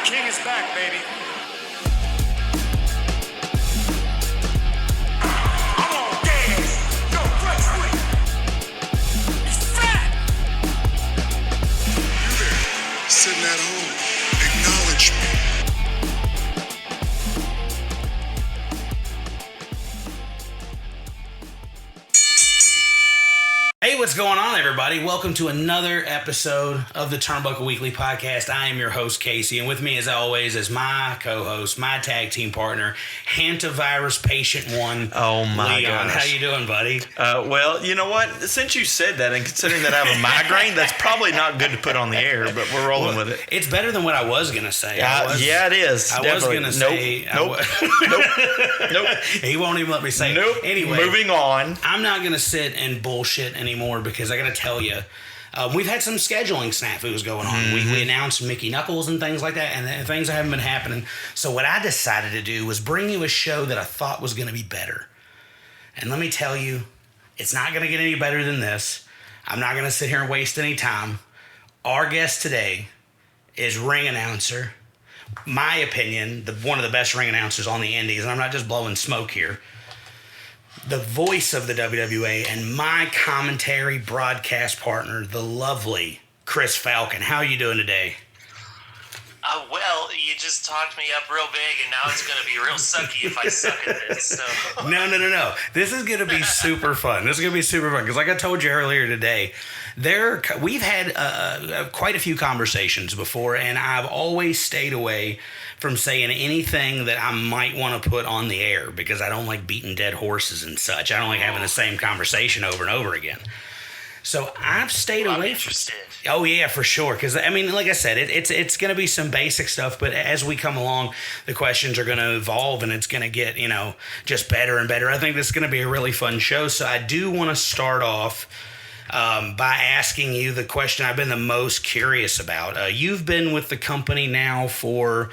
King is back, baby. I'm on gas. Yo, Flex with it. He's fat. You there, sitting at home, acknowledge me. Hey, what's going on, everybody? Welcome to another episode of the Turnbuckle Weekly Podcast. I am your host, Casey, and with me, as always, is my co-host, my tag team partner, hantavirus patient one, Oh my Leon. gosh. How you doing, buddy? Well, you know what? Since you said that, and considering that I have a migraine, that's probably not good to put on the air, but we're rolling with it. It's better than what I was going to say. Yeah, it is. I definitely. was going to say... Nope. He won't even let me say Nope. Anyway. Moving on. I'm not going to sit and bullshit anymore because I got to tell you, we've had some scheduling snafus going on. Mm-hmm. We announced Mickey Knuckles and things like that, and things haven't been happening. So what I decided to do was bring you a show that I thought was going to be better. And let me tell you, it's not going to get any better than this. I'm not going to sit here and waste any time. Our guest today is ring announcer, my opinion, one of the best ring announcers on the Indies, and I'm not just blowing smoke here. The voice of the WWA and my commentary broadcast partner, the lovely Kris Falcon. How are you doing today? Well, you just talked me up real big, and now it's going to be real sucky if I suck at this. So. No. This is going to be super fun. Because like I told you earlier today, we've had quite a few conversations before, and I've always stayed away from saying anything that I might want to put on the air because I don't like beating dead horses and such. I don't like having the same conversation over and over again. So I've stayed away. I'm interested. Oh yeah, for sure. Because I mean, like I said, it's going to be some basic stuff, but as we come along, the questions are going to evolve, and it's going to get just better and better. I think this is going to be a really fun show. So I do want to start off by asking you the question I've been the most curious about. You've been with the company now for,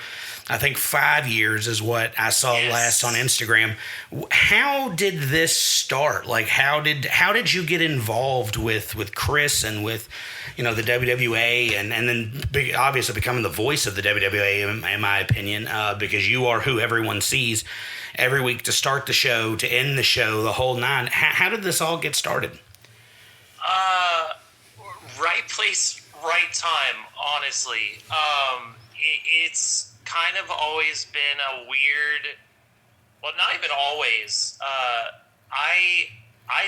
I think, 5 years is what I saw last on Instagram. How did this start? Like, how did you get involved with Kris and with, the WWA and then obviously becoming the voice of the WWA, in my opinion, because you are who everyone sees every week to start the show, to end the show, the whole nine. How did this all get started? Right place, right time, honestly. It's kind of always been a weird, well, not even always. I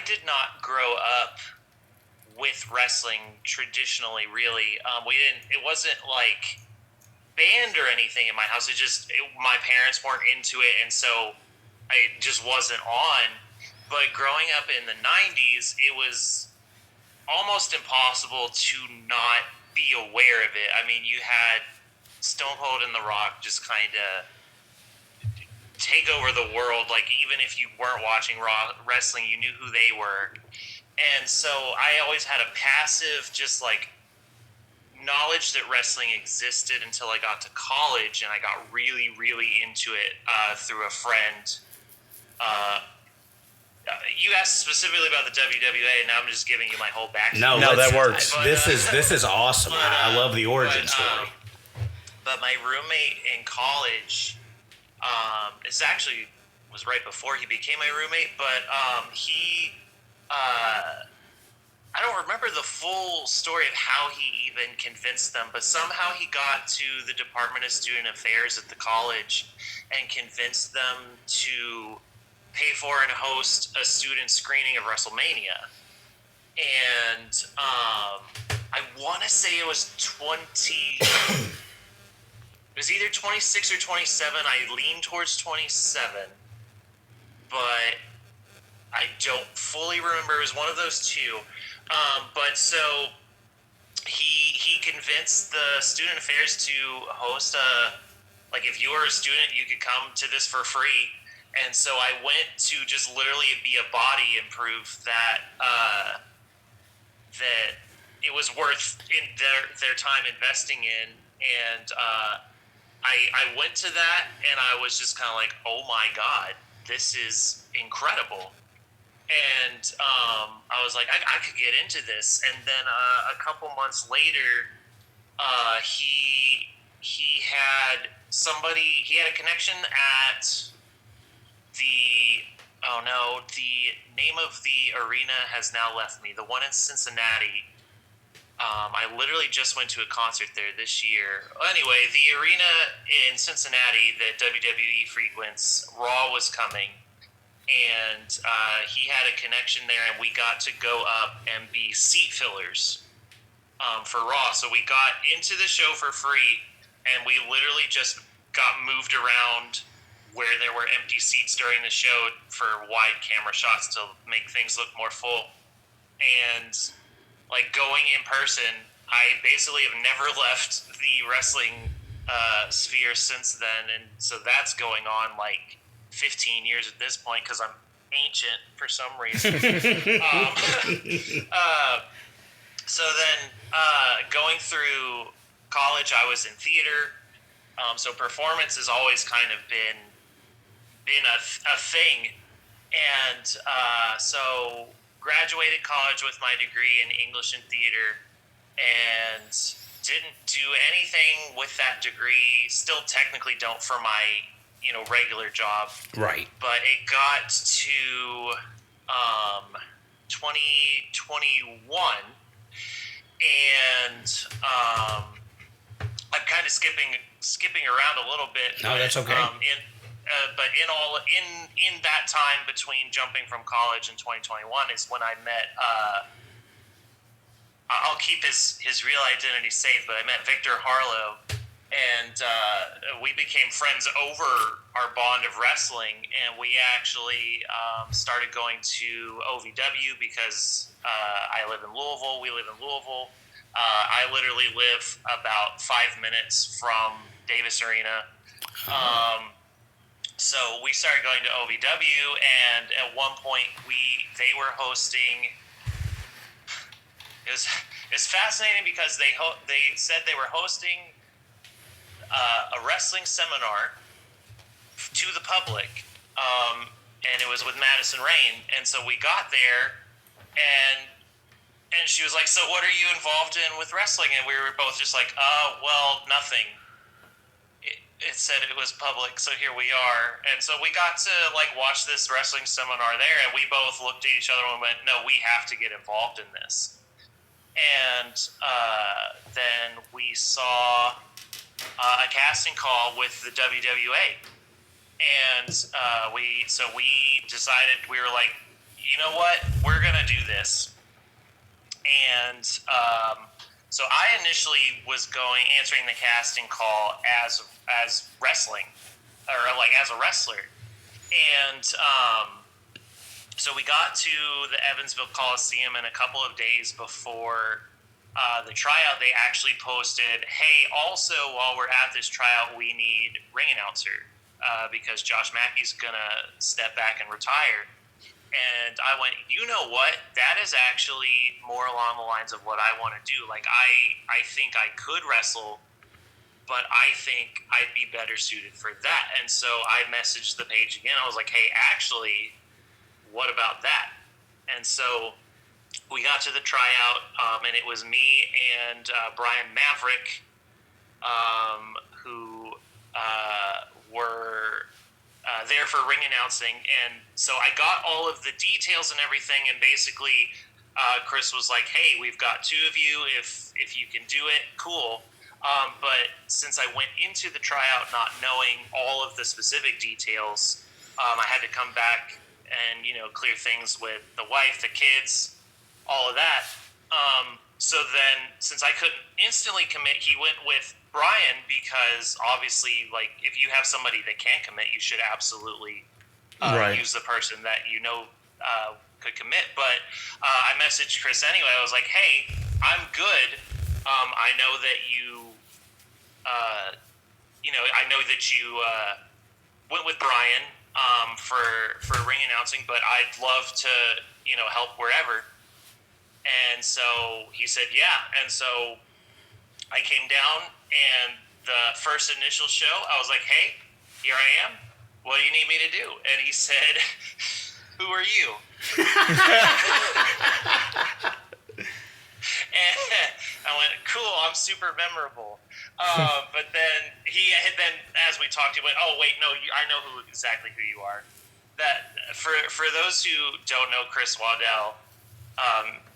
did not grow up with wrestling traditionally, really. It wasn't like banned or anything in my house. My parents weren't into it, and so it just wasn't on. But growing up in the 90s, it was almost impossible to not be aware of it. I mean, you had Stone Cold and The Rock just kind of take over the world. Like, even if you weren't watching wrestling, you knew who they were. And so I always had a passive, just like, knowledge that wrestling existed until I got to college, and I got really, really into it through a friend. You asked specifically about the WWA, and now I'm just giving you my whole backstory. No, that works. But, this is awesome. I love the origin story. But my roommate in college, this actually was right before he became my roommate, but I don't remember the full story of how he even convinced them, but somehow he got to the Department of Student Affairs at the college and convinced them to pay for and host a student screening of WrestleMania. And I want to say it was it was either 26 or 27. I lean towards 27, but I don't fully remember. It was one of those two. But so he convinced the student affairs to host if you were a student, you could come to this for free. And so I went to just literally be a body and prove that that it was worth in their time investing in. And I went to that, and I was just kind of like, oh my God, this is incredible. And I was like, I could get into this. And then a couple months later, he had he had a connection at the name of the arena has now left me. The one in Cincinnati. I literally just went to a concert there this year. Anyway, the arena in Cincinnati that WWE frequents, Raw was coming, and he had a connection there, and we got to go up and be seat fillers for Raw. So we got into the show for free, and we literally just got moved around where there were empty seats during the show for wide camera shots to make things look more full. And like going in person, I basically have never left the wrestling sphere since then, and so that's going on like 15 years at this point because I'm ancient for some reason. So then going through college, I was in theater, so performance has always kind of been a thing, and so graduated college with my degree in English and theater, and didn't do anything with that degree. Still technically don't for my regular job. Right. But it got to 2021, and I'm kind of skipping around a little bit. No, that's okay. But in that time between jumping from college in 2021 is when I met. I'll keep his real identity safe, but I met Victor Harlow, and we became friends over our bond of wrestling, and we actually started going to OVW because I live in Louisville. We live in Louisville. I literally live about 5 minutes from Davis Arena. So we started going to OVW, and at one point they were hosting. It was fascinating because they said they were hosting a wrestling seminar to the public, and it was with Madison Rayne. And so we got there, and she was like, "So what are you involved in with wrestling?" And we were both just like, well, nothing." It said it was public, so here we are. And so we got to watch this wrestling seminar there, and we both looked at each other and went, "No, we have to get involved in this." And then we saw a casting call with the WWA, and we decided, we were like, you know what, we're gonna do this. And so I initially was answering the casting call as wrestling, or as a wrestler, and so we got to the Evansville Coliseum, and a couple of days before the tryout, they actually posted, "Hey, also while we're at this tryout, we need ring announcer because Josh Mackey's gonna step back and retire." And I went, you know what? That is actually more along the lines of what I want to do. I think I could wrestle, but I think I'd be better suited for that. And so I messaged the page again. I was like, "Hey, actually, what about that?" And so we got to the tryout, and it was me and Brian Maverick, who were there for ring announcing. And so I got all of the details and everything, and basically Kris was like, "Hey, we've got two of you. If you can do it, cool." But since I went into the tryout not knowing all of the specific details, I had to come back and clear things with the wife, the kids, all of that. So then, since I couldn't instantly commit, he went with Brian, because obviously, if you have somebody that can't commit, you should absolutely use the person that could commit. But I messaged Kris anyway. I was like, "Hey, I'm good. I know that I know that you went with Brian for ring announcing, but I'd love to help wherever." And so he said, "Yeah." And so I came down, and the first initial show, I was like, "Hey, here I am. What do you need me to do?" And he said, "Who are you?" And I went, cool. I'm super memorable. But then as we talked, he went, oh, wait, no, I know exactly who you are. That for those who don't know Kris Waddell,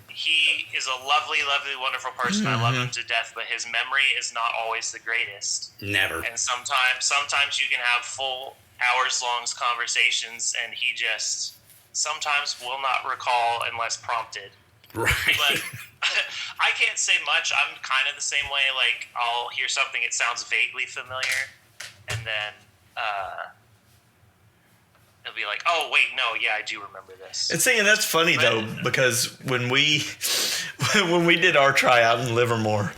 he is a lovely, lovely, wonderful person. I love him to death, but his memory is not always the greatest. Never. And sometimes you can have full hours-long conversations, and he just sometimes will not recall unless prompted. Right. But I can't say much. I'm kind of the same way. Like, I'll hear something, it sounds vaguely familiar, and then it'll be like, oh, wait, no, yeah, I do remember this. And that's funny, though, because when we did our tryout in Livermore,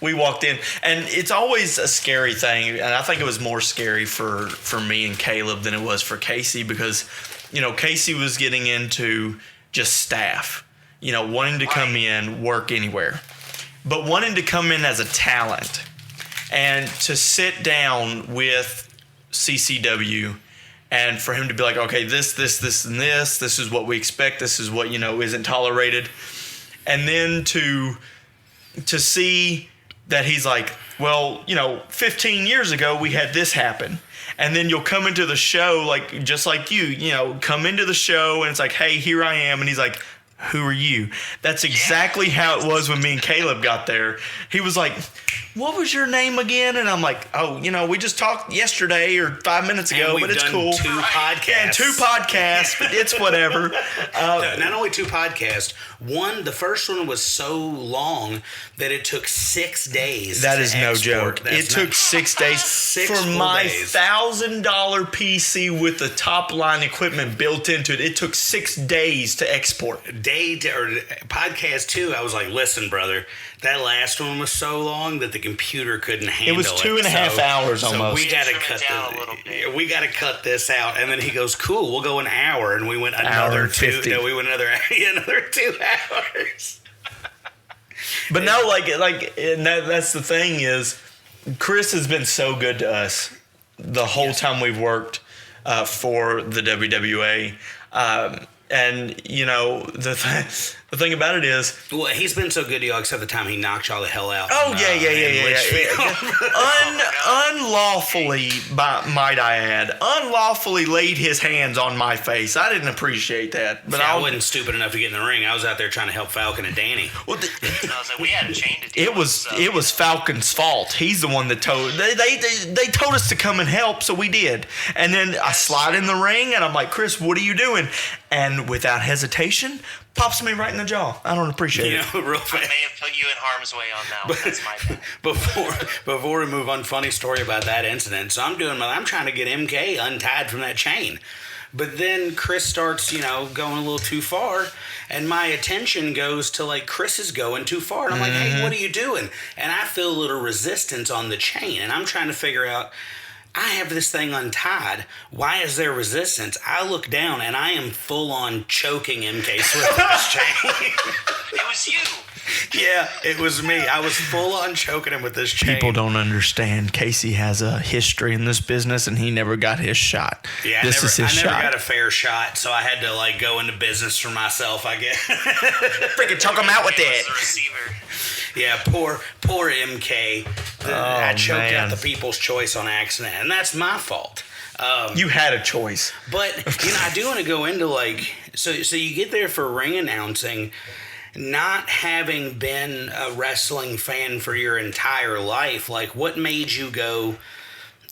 we walked in, and it's always a scary thing, and I think it was more scary for me and Caleb than it was for Casey, because, Casey was getting into just staff, wanting to come in, work anywhere, but wanting to come in as a talent and to sit down with CCW and for him to be like, okay, this, and this is what we expect. This is what, isn't tolerated. And then to see that he's like, well, 15 years ago we had this happen. And then you'll come into the show, like, just like you, come into the show and it's like, hey, here I am. And he's like, who are you? That's exactly how it was when me and Caleb got there. He was like, what was your name again? And I'm like, oh, we just talked yesterday or 5 minutes ago, but it's cool. Two podcasts. Yeah, 2 podcasts, but it's whatever. Not only 2 podcasts. The first one was so long that it took 6 days. That is no export. joke. It took 6 days for my $1,000 PC with the top line equipment built into it. It took 6 days to export. Podcast 2, I was like, listen, brother, that last one was so long that the computer couldn't handle it. It was 2.5 hours almost. We got to cut this out. And then he goes, cool, we'll go an hour. And we went another 2. No, we went another 2 hours. But no, and that's the thing is, Kris has been so good to us the whole time we've worked for the WWA. And, the thing about it is... Well, he's been so good to y'all except the time he knocked y'all the hell out. Oh, yeah. Unlawfully, might I add, unlawfully laid his hands on my face. I didn't appreciate that. But I wasn't stupid enough to get in the ring. I was out there trying to help Falcon and Danny. Well, I was like, we had a chain to deal it was Falcon's fault. He's the one that told... They told us to come and help, so we did. And then I slide in the ring, and I'm like, Kris, what are you doing? And without hesitation... pops me right in the jaw. I don't appreciate it. Real fast. I may have put you in harm's way on that one. That's my bad. Before we move on, funny story about that incident. So I'm trying to get MK untied from that chain. But then Kris starts, going a little too far, and my attention goes to, like, Kris is going too far. And I'm like, hey, what are you doing? And I feel a little resistance on the chain, and I'm trying to figure out, I have this thing untied. Why is there resistance? I look down, and I am full-on choking MK Swift with this chain. It was you. Yeah, it was me. I was full-on choking him with this chain. People don't understand. Casey has a history in this business, and he never got his shot. Yeah, I never got a fair shot, so I had to, go into business for myself, I guess. Freaking choke him out with it. The receiver. Yeah, poor MK. I choked out the People's Choice on accident, and that's my fault. You had a choice. But, I do want to go into, so you get there for ring announcing, not having been a wrestling fan for your entire life. What made you go,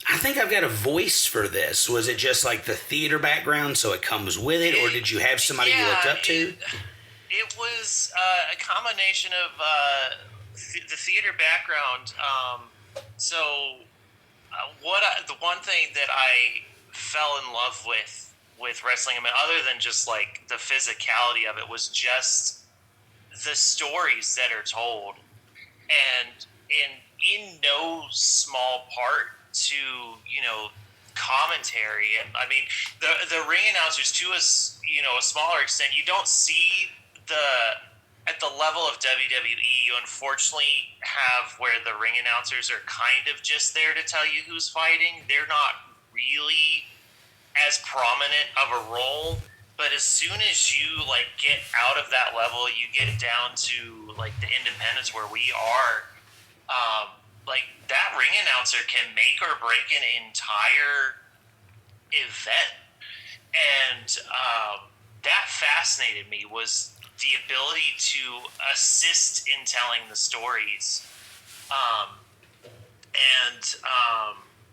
I think I've got a voice for this? Was it just, the theater background, so it comes with it, or did you have somebody you looked up to? It was a combination of the theater background. The one thing that I fell in love with wrestling, other than just the physicality of it, was just the stories that are told, and in no small part to commentary. And the ring announcers, to a smaller extent, you don't see at the level of WWE, you unfortunately have where the ring announcers are kind of just there to tell you who's fighting. They're not really as prominent of a role But as soon as you like get out of that level, you get down to like the independents where we are, like that ring announcer can make or break an entire event. And that fascinated me, was the ability to assist in telling the stories.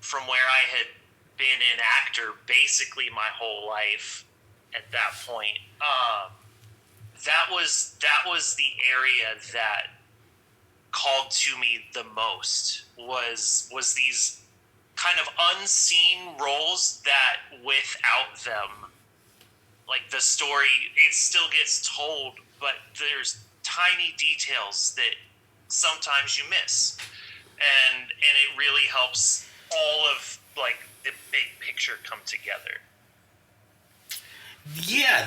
From where I had been an actor basically my whole life at that point, that was the area that called to me the most, was these kind of unseen roles that without them, like the story, it still gets told, but there's tiny details that sometimes you miss, and it really helps all of like the big picture come together. Yeah,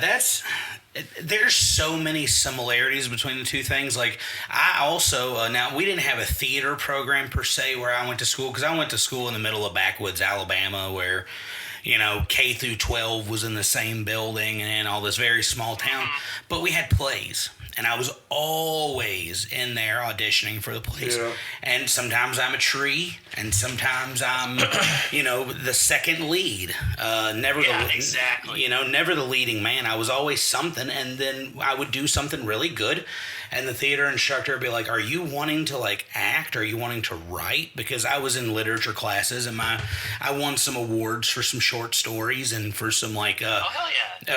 there's so many similarities between the two things. Like, I also, now we didn't have a theater program per se where I went to school, because I went to school in the middle of backwoods Alabama, where, you know, K through 12 was in the same building and all this very small town. But we had plays, and I was always in there auditioning for the plays. Yeah. And sometimes I'm a tree, and sometimes I'm, you know, the second lead. Exactly. You know, never the leading man. I was always something, and then I would do something really good, and the theater instructor would be like, "Are you wanting to like act? Or are you wanting to write?" Because I was in literature classes, and I won some awards for some short stories and for some like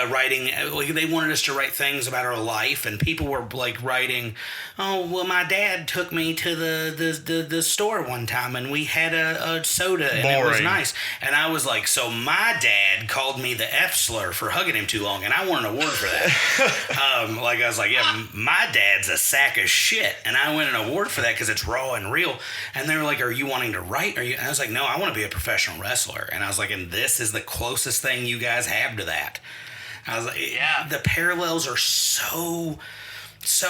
writing. They wanted us to write things about our life, and people were like writing, "Oh, well, my dad took me to the store one time, and we had a soda, and it was nice." And I was like, "So my dad called me the F slur for hugging him too long, and I won an award for that." Like, I was like, "Yeah, my dad's a sack of shit," and I win an award for that because it's raw and real. And they were like, "Are you wanting to write? Are you?" And I was like, "No, I want to be a professional wrestler." And I was like, "And this is the closest thing you guys have to that." I was like, "Yeah." The parallels are so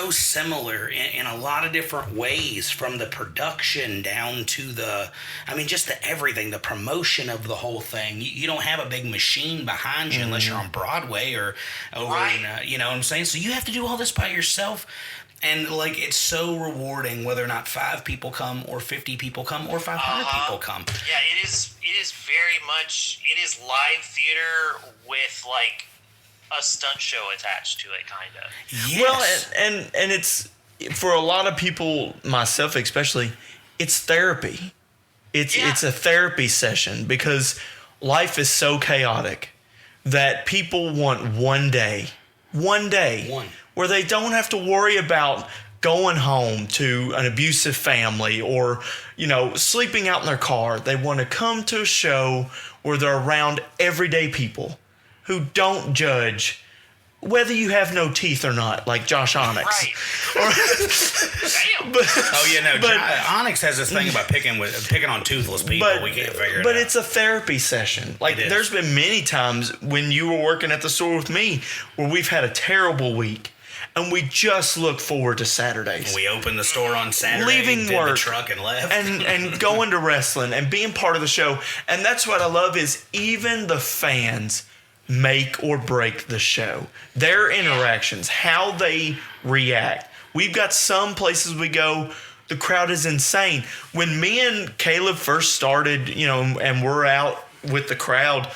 similar in a lot of different ways, from the production down to just the everything, the promotion of the whole thing. You don't have a big machine behind you unless you're on Broadway or over in, you know what I'm saying? So you have to do all this by yourself. And like, it's so rewarding whether or not 5 people come or 50 people come or 500 people come. Yeah, it is very much, it is live theater with like a stunt show attached to it, kind of. Yes. Well, and it's, for a lot of people, myself especially, it's therapy. It's a therapy session, because life is so chaotic that people want one day where they don't have to worry about going home to an abusive family or, you know, sleeping out in their car. They want to come to a show where they're around everyday people who don't judge whether you have no teeth or not, like Josh Onyx. Right. Onyx has this thing about picking on toothless people. We can't figure it out. But it's a therapy session. Like, there's been many times when you were working at the store with me where we've had a terrible week, and we just look forward to Saturdays. We opened the store on Saturday, leaving work, the truck, and left. and going to wrestling and being part of the show. And that's what I love, is even the fans make or break the show. Their interactions, how they react. We've got some places we go, the crowd is insane. When me and Caleb first started, you know, and we're out with the crowd,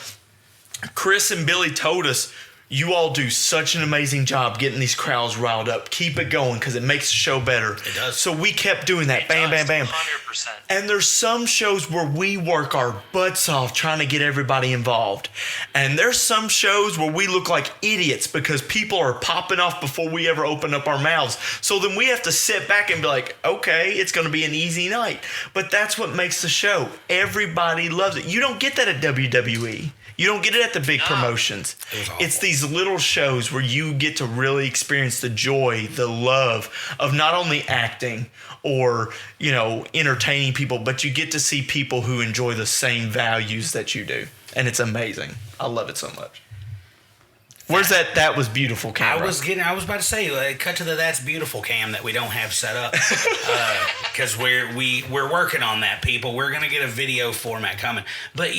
Kris and Billy told us, "You all do such an amazing job getting these crowds riled up. Keep it going, because it makes the show better." It does. So we kept doing that. Bam. 100%. And there's some shows where we work our butts off trying to get everybody involved. And there's some shows where we look like idiots because people are popping off before we ever open up our mouths. So then we have to sit back and be like, okay, it's going to be an easy night. But that's what makes the show. Everybody loves it. You don't get that at WWE. You don't get it at the big promotions. It's these little shows where you get to really experience the joy, the love of not only acting or, you know, entertaining people, but you get to see people who enjoy the same values that you do. And it's amazing. I love it so much. Where's that? That was beautiful camera. I was about to say, cut to the That's Beautiful cam that we don't have set up, because we're working on that, people. We're gonna get a video format coming. But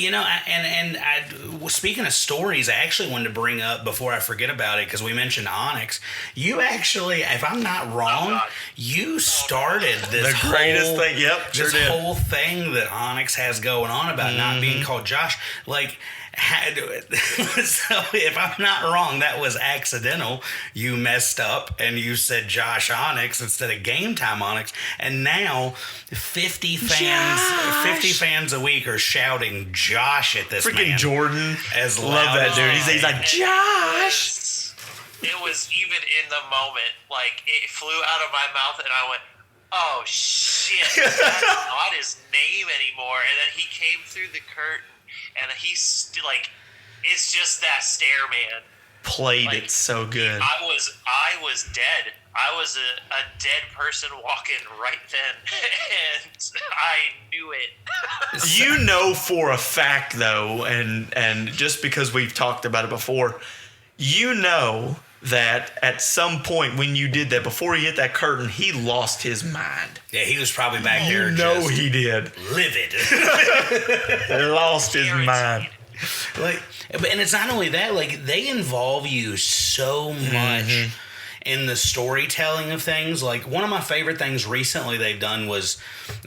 speaking of stories, I actually wanted to bring up before I forget about it, because we mentioned Onyx. You actually, if I'm not wrong, you started this the greatest thing. Yep, this whole thing that Onyx has going on about not being called Josh, like. So if I'm not wrong, that was accidental. You messed up and you said Josh Onyx instead of Game Time Onyx, and now 50 fans a week are shouting Josh at this freaking man. Jordan As love loud that as dude. he He's like Josh. It was even in the moment, like it flew out of my mouth, and I went, "Oh shit, that's not his name anymore." And then he came through the curtain. And he's like, it's just that stare, man. Played it so good. I was dead. I was a dead person walking right then, and I knew it. You know for a fact, though, and just because we've talked about it before, you know that at some point when you did that, before he hit that curtain, he lost his mind. Yeah, he was probably back there. No, he did. Livid. He lost his mind. Like, and it's not only that. Like, they involve you so much in the storytelling of things. Like, one of my favorite things recently they've done was,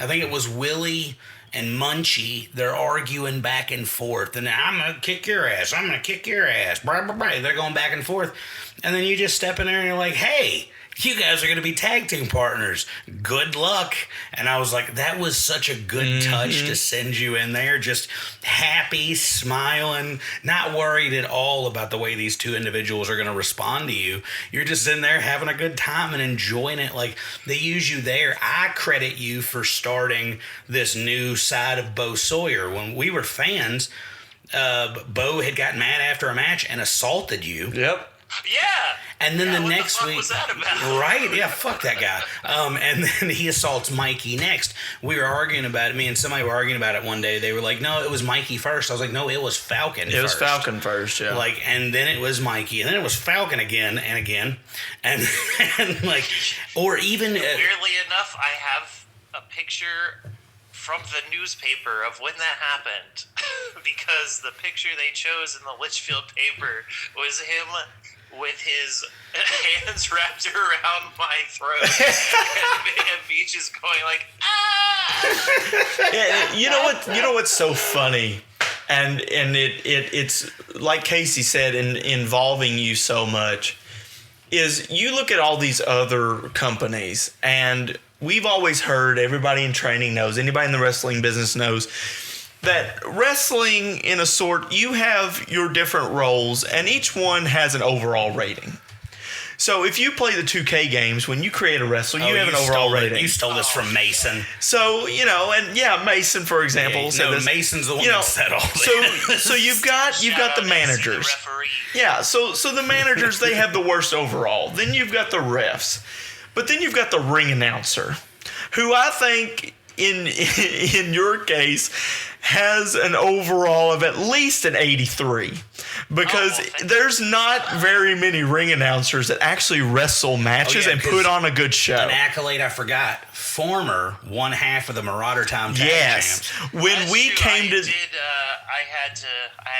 I think it was Willie and Munchie. They're arguing back and forth, and I'm gonna kick your ass. I'm gonna kick your ass. Blah, blah, blah. They're going back and forth, and then you just step in there and you're like, hey, you guys are going to be tag team partners. Good luck. And I was like, that was such a good touch to send you in there, just happy, smiling, not worried at all about the way these two individuals are going to respond to you. You're just in there having a good time and enjoying it. Like, they use you there. I credit you for starting this new side of Bo Sawyer. When we were fans, Bo had gotten mad after a match and assaulted you. Yep. Yeah. And then the next what week, was that about? right? Yeah, fuck that guy. And then he assaults Mikey next. We were arguing about it. Me and somebody were arguing about it one day. They were like, "No, it was Mikey first." I was like, "No, it was Falcon." It was Falcon first, yeah. Like, and then it was Mikey, and then it was Falcon again and again, and like, or even Weirdly enough, I have a picture from the newspaper of when that happened, because the picture they chose in the Litchfield paper was him with his hands wrapped around my throat, and Beach is going like, ah! Yeah, you know what? You know what's so funny, and it's like Casey said, involving you so much, is you look at all these other companies, and we've always heard, everybody in training knows, anybody in the wrestling business knows, that wrestling, in a sort, you have your different roles, and each one has an overall rating. So if you play the 2K games, when you create a wrestler, you have an overall rating. You stole this from Mason. So, and yeah, Mason, for example, said this. Mason's the one that said all this. So you've got the managers. The referee. Yeah, so the managers, they have the worst overall. Then you've got the refs. But then you've got the ring announcer, who I think in your case has an overall of at least an 83, because there's not very many ring announcers that actually wrestle matches and put on a good show. An accolade I forgot. Former one half of the Marauder Time Tag Yes. Champs. When That's we true. came to I had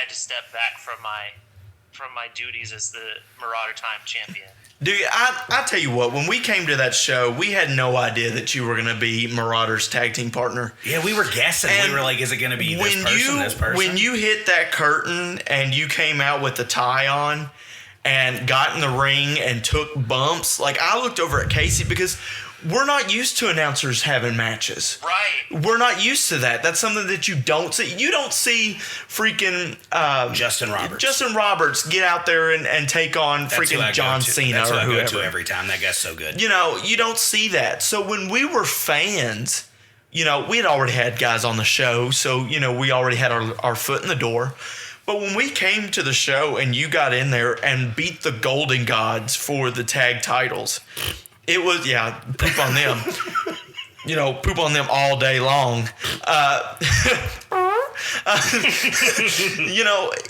to step back from my duties as the Marauder Time champion. Dude, I tell you what, when we came to that show, we had no idea that you were going to be Marauder's tag team partner. Yeah, we were guessing. And we were like, is it going to be this person? When you hit that curtain and you came out with the tie on and got in the ring and took bumps, like, I looked over at Casey, because we're not used to announcers having matches. Right. We're not used to that. That's something that you don't see. You don't see freaking Justin Roberts get out there and take on freaking John Cena That's or who I whoever. go to every time. That guy's so good. You don't see that. So when we were fans, we had already had guys on the show. So, we already had our foot in the door. But when we came to the show and you got in there and beat the Golden Gods for the tag titles, it was, poop on them. Poop on them all day long.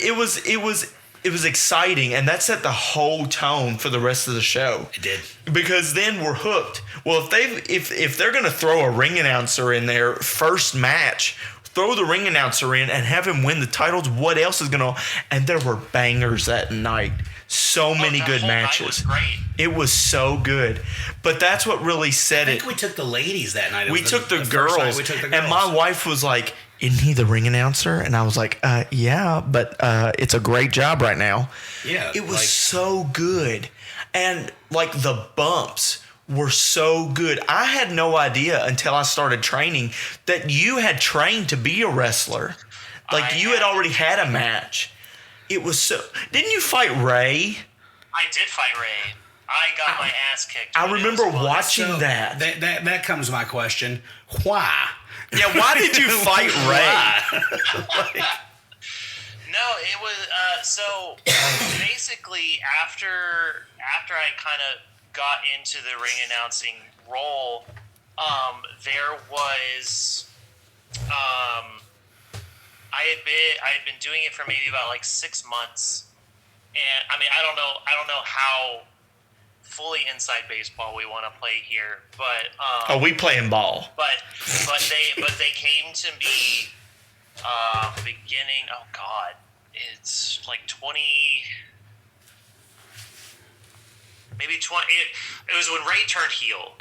It was it was exciting, and that set the whole tone for the rest of the show. It did. Because then we're hooked. Well, if they're gonna throw a ring announcer in their first match, throw the ring announcer in and have him win the titles. What else is gonna? And there were bangers that night. So many good matches. Was great. It was so good. But that's what really set I it. think we took the ladies that night. We took the first girls, night we took the girls. and my wife was like, "Isn't he the ring announcer?" And I was like, "Yeah, but it's a great job right now." Yeah, it was so good, and like the bumps were so good. I had no idea until I started training that you had trained to be a wrestler. Like you had already had a match. It was so. Didn't you fight Ray? I did fight Ray. I got my ass kicked. I but it remember was fun. watching that. That comes my question. Why? Yeah, why did you fight Ray? No, it was so basically after I kind of got into the ring announcing role, there was I had been doing it for maybe about like 6 months, and I mean I don't know how fully inside baseball we want to play here, but We playing ball. but they came to me beginning. Oh God, it's like 20. Maybe 20. It was when Ray turned heel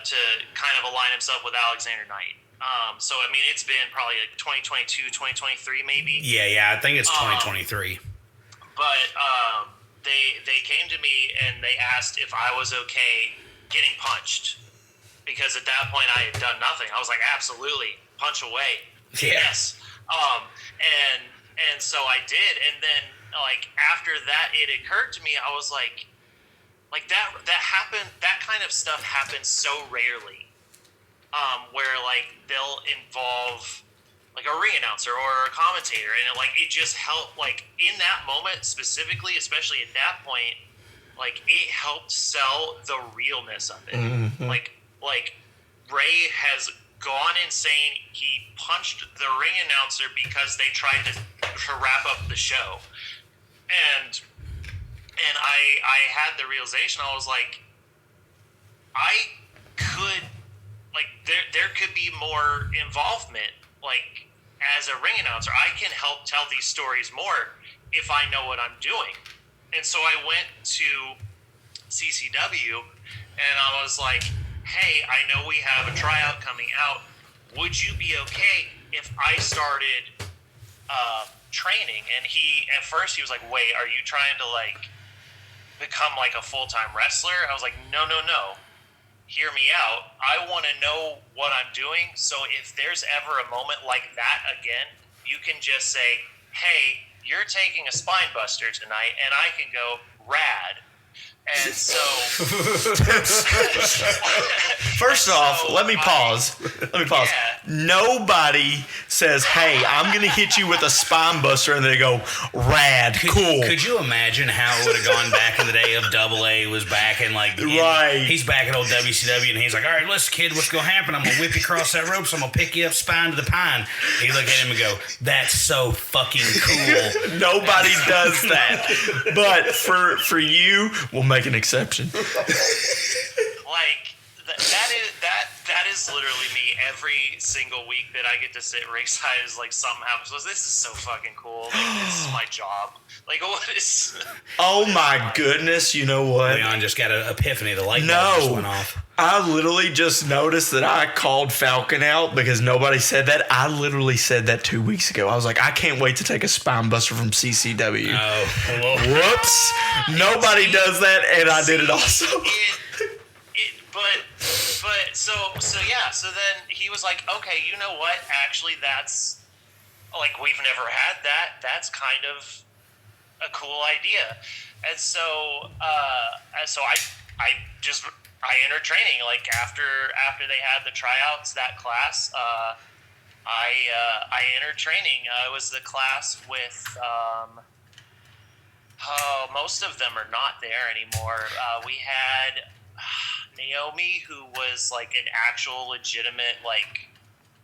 to kind of align himself with Alexander Knight. So I mean, it's been probably like 2022, 2023, maybe. Yeah, I think it's 2023. But they came to me and they asked if I was okay getting punched, because at that point I had done nothing. I was like, absolutely, punch away. Yeah. Yes. And so I did, and then like after that, it occurred to me, I was like that happened. That kind of stuff happens so rarely. Where like they'll involve like a ring announcer or a commentator, and it just helped. Like in that moment specifically, especially at that point, like it helped sell the realness of it. Mm-hmm. Like Ray has gone insane. He punched the ring announcer because they tried to wrap up the show, and I had the realization. I was like, I could. Like there could be more involvement, like as a ring announcer. I can help tell these stories more if I know what I'm doing. And so I went to CCW and I was like, hey, I know we have a tryout coming out. Would you be okay if I started training? And at first he was like, wait, are you trying to like become like a full-time wrestler? I was like, no. Hear me out. I want to know what I'm doing. So if there's ever a moment like that again, you can just say, hey, you're taking a spine buster tonight, and I can go, rad. And so... First off, let me pause. Yeah. Nobody says, hey, I'm going to hit you with a spine buster, and they go, rad, cool. Could you imagine how it would have gone back in the day if Double A was back and like Right. He's back at old WCW and he's like, all right, listen, kid, what's gonna happen? I'm gonna whip you across that rope, so I'm gonna pick you up spine to the pine. And you look at him and go, that's so fucking cool. Nobody does that. But for you, we'll make an exception. Like that is literally me every single week that I get to sit ringside. Is like something happens. So this is so fucking cool. Like, this is my job. Like what is? Oh my goodness! You know what? Leon just got an epiphany. The light bulb just went off. I literally just noticed that I called Falcon out because nobody said that. I literally said that 2 weeks ago. I was like, I can't wait to take a spine buster from CCW. Oh, well, Whoops! Nobody does that, and I did it also. But so then he was like, okay, you know what? Actually, that's like we've never had that. That's kind of a cool idea. And so I entered training. Like after they had the tryouts, that class, I entered training. It was the class with most of them are not there anymore. We had Naomi, who was like an actual legitimate, like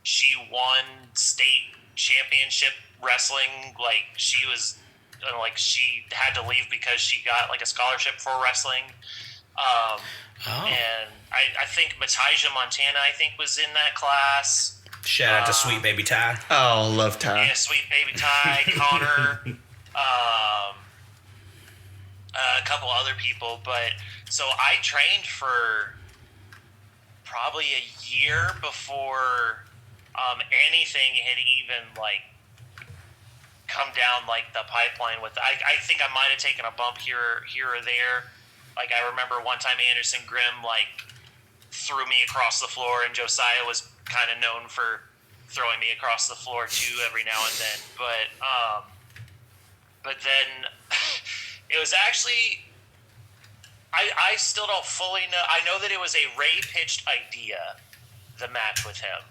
she won state championship wrestling. Like she was like she had to leave because she got like a scholarship for wrestling. And I think Matija Montana, I think, was in that class. Shout out to Sweet Baby Ty. Oh, love Ty. Yeah, Sweet Baby Ty, Connor, a couple other people. But so I trained for probably a year before anything had even like come down like the pipeline. With I think I might have taken a bump here or there. Like I remember one time Anderson Grimm like threw me across the floor, and Josiah was kind of known for throwing me across the floor too every now and then. But then it was actually I still don't fully know. I know that it was a Ray pitched idea, the match with him.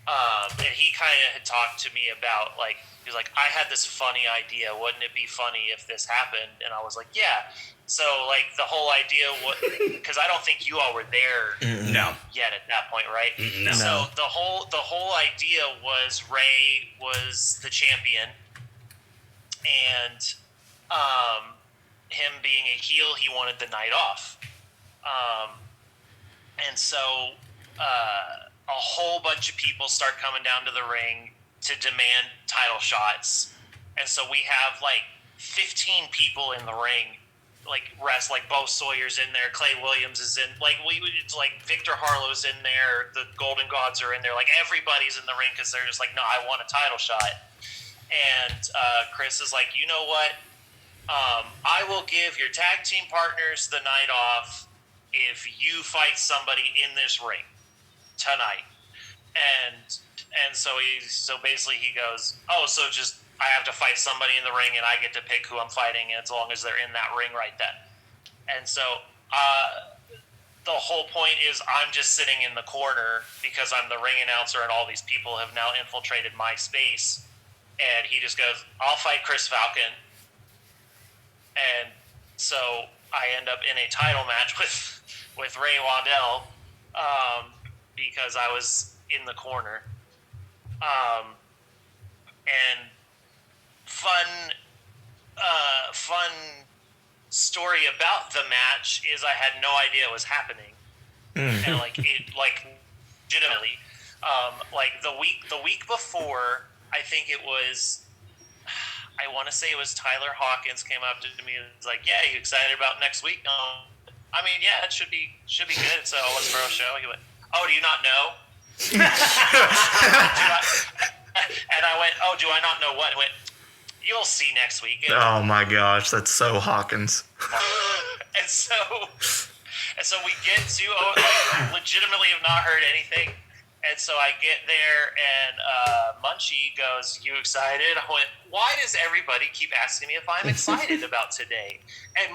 And he kind of had talked to me about, like, he was like, I had this funny idea. Wouldn't it be funny if this happened? And I was like, yeah. So, like, the whole idea was, because I don't think you all were there yet at that point, right? No. So the whole idea was Ray was the champion, and him being a heel, he wanted the night off. And so a whole bunch of people start coming down to the ring to demand title shots. And so we have like 15 people in the ring, like rest, like Bo Sawyer's in there, Clay Williams is in, like it's like Victor Harlow's in there, the Golden Gods are in there, like everybody's in the ring because they're just like, no, I want a title shot. And Kris is like, you know what? I will give your tag team partners the night off if you fight somebody in this ring tonight. And so basically he goes, oh, so just I have to fight somebody in the ring and I get to pick who I'm fighting as long as they're in that ring right then. And so the whole point is I'm just sitting in the corner because I'm the ring announcer and all these people have now infiltrated my space. And he just goes, I'll fight Kris Falcon. And so I end up in a title match with Ray Waddell because I was in the corner. And fun story about the match is I had no idea it was happening. And legitimately, like the week before, I think it was, I want to say it was Tyler Hawkins came up to me and was like, yeah, you excited about next week? I mean, yeah, it should be good. So let's throw a show. He went, oh, do you not know? And I went, oh, do I not know what? He went, you'll see next week. Oh my gosh, that's so Hawkins. and so we get to, legitimately have not heard anything. And so I get there, and Munchie goes, you excited? I went, why does everybody keep asking me if I'm excited about today? And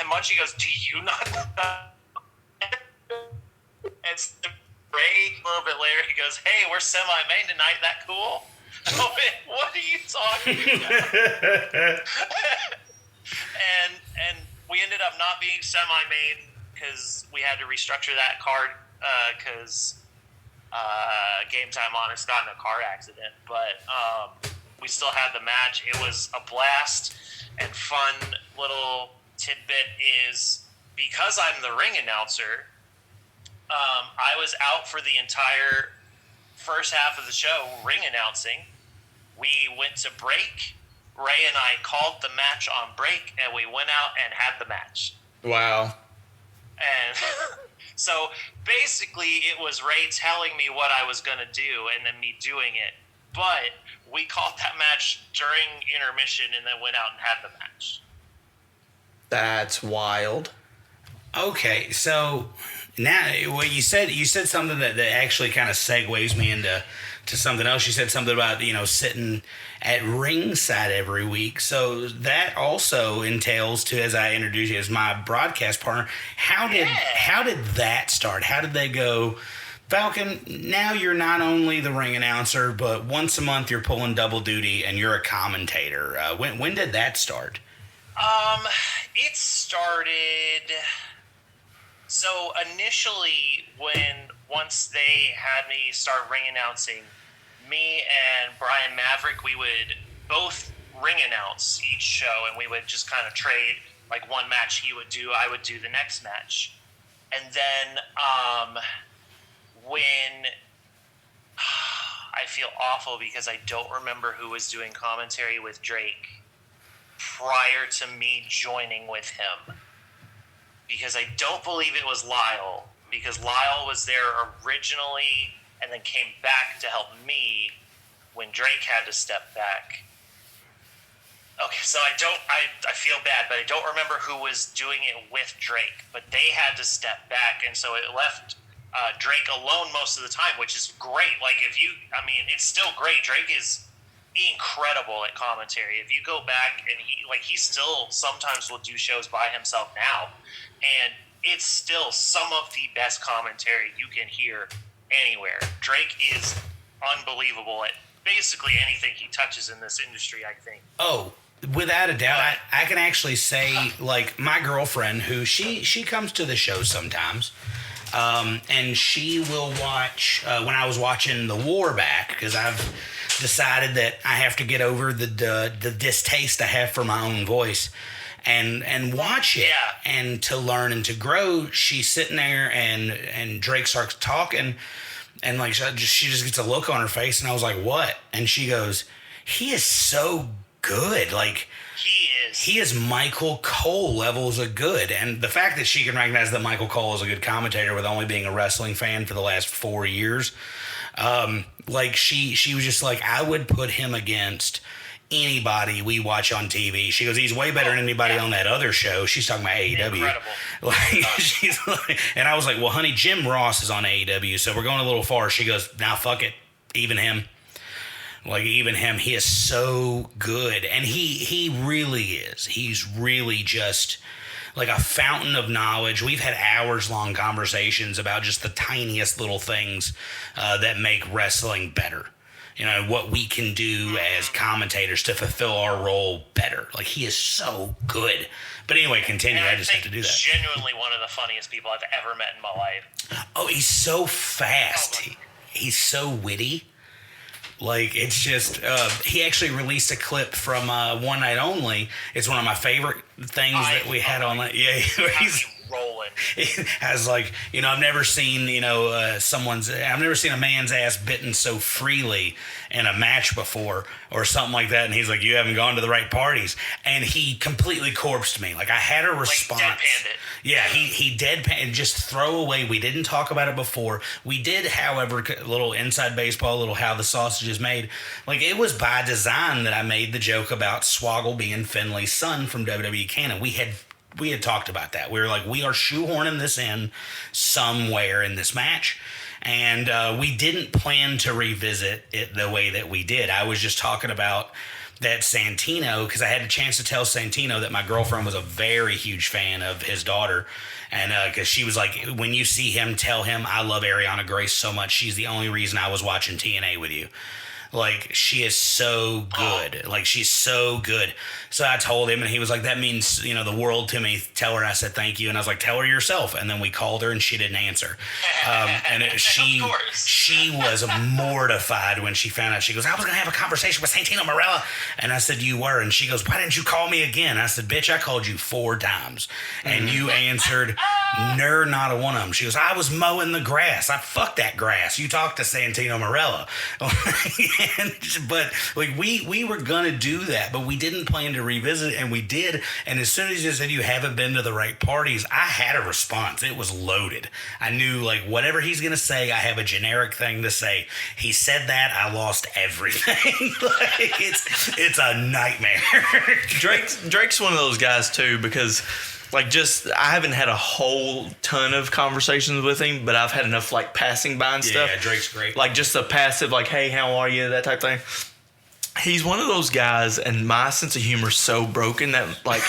Munchie goes, do you not know? And Ray, a little bit later, he goes, hey, we're semi-main tonight. That cool? I went, what are you talking about? and we ended up not being semi-main because we had to restructure that card because... Game Time Honest got in a car accident, but we still had the match. It was a blast, and fun little tidbit is because I'm the ring announcer, I was out for the entire first half of the show ring announcing. We went to break. Ray and I called the match on break, and we went out and had the match. Wow. And so basically it was Ray telling me what I was going to do and then me doing it. But we called that match during intermission and then went out and had the match. That's wild. Okay, so now what you said something that actually kind of segues me into something else. You said something about, sitting at ringside every week. So that also entails to, as I introduced you as my broadcast partner, how did that start? How did they go, Falcon, now you're not only the ring announcer, but once a month you're pulling double duty and you're a commentator. When did that start? It started... So initially, once they had me start ring announcing, me and Brian Maverick, we would both ring announce each show, and we would just kind of trade. Like one match he would do, I would do the next match. And then when I feel awful because I don't remember who was doing commentary with Drake prior to me joining with him. Because I don't believe it was Lyle, because Lyle was there originally and then came back to help me when Drake had to step back. Okay, so I feel bad, but I don't remember who was doing it with Drake, but they had to step back, and so it left Drake alone most of the time, which is great. Like, it's still great. Drake is incredible at commentary. If you go back, and he still sometimes will do shows by himself now, and it's still some of the best commentary you can hear anywhere. Drake is unbelievable at basically anything he touches in this industry, I think. Oh, without a doubt. I can actually say, like, my girlfriend, who she comes to the show sometimes, and she will watch, when I was watching The War back, because I've decided that I have to get over the distaste I have for my own voice, and watch it, and to learn and to grow. She's sitting there, and Drake starts talking, and like she just gets a look on her face, and I was like, what? And she goes, he is so good. Like, he is Michael Cole levels of good. And the fact that she can recognize that Michael Cole is a good commentator with only being a wrestling fan for the last 4 years, like she was just like, I would put him against anybody we watch on TV. She goes, he's way better than anybody on that other show. She's talking about AEW. Incredible. Like, she's like, and I was like, well, honey, Jim Ross is on AEW, so we're going a little far. She goes, nah, fuck it, even him. Like, even him, he is so good. And he really is. He's really just like a fountain of knowledge. We've had hours-long conversations about just the tiniest little things that make wrestling better. You know, what we can do as commentators to fulfill our role better. Like, he is so good. But anyway, continue. I just have to do that. Genuinely one of the funniest people I've ever met in my life. Oh, he's so fast. He's so witty. Like, it's just, he actually released a clip from One Night Only. It's one of my favorite things that we had on that. Yeah, where he's rolling. He has, like, you know, I've never seen a man's ass bitten so freely in a match before, or something like that. And he's like, you haven't gone to the right parties. And he completely corpsed me. Like, I had a response. Like, deadpanned it. Yeah, he deadpan, just throw away. We didn't talk about it before. We did, however, a little inside baseball, a little how the sausage is made. Like, it was by design that I made the joke about Swoggle being Finley's son from WWE canon. We had talked about that. We were like, we are shoehorning this in somewhere in this match. And we didn't plan to revisit it the way that we did. I was just talking about that Santino, because I had a chance to tell Santino that my girlfriend was a very huge fan of his daughter. And because she was like, when you see him, tell him I love Ariana Grace so much. She's the only reason I was watching TNA with you. Like, she is so good. Like, she's so good. So I told him, and he was like, that means, you know, the world to me. Tell her I said thank you. And I was like, tell her yourself. And then we called her, and she didn't answer. She was mortified when she found out. She goes, I was going to have a conversation with Santino Marella. And I said, you were. And she goes, why didn't you call me again? I said, bitch, I called you 4 times. And you answered, not a one of them. She goes, I was mowing the grass. I fucked that grass. You talked to Santino Marella. But like, we were gonna do that, but we didn't plan to revisit it, and we did. And as soon as you said you haven't been to the right parties, I had a response. It was loaded. I knew, like, whatever he's gonna say, I have a generic thing to say. He said that, I lost everything. Like, it's a nightmare. Drake's one of those guys too, because like, just, I haven't had a whole ton of conversations with him, but I've had enough, like, passing by and stuff. Yeah, Drake's great. Like, just a passive, like, hey, how are you, that type thing. He's one of those guys, and my sense of humor is so broken that, like,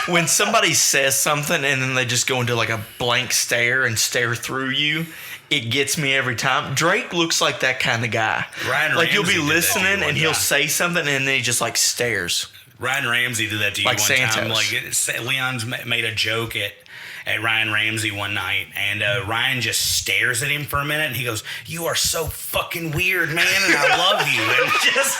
when somebody says something and then they just go into, like, a blank stare and stare through you, it gets me every time. Drake looks like that kind of guy. Ryan like, you'll Ramsey be listening and he'll say something and then he just, like, stares. Ryan Ramsey did that to you like one Santos. time. Like, Leon's made a joke at Ryan Ramsey one night, and Ryan just stares at him for a minute, and he goes, "You are so fucking weird, man, and I love you." And just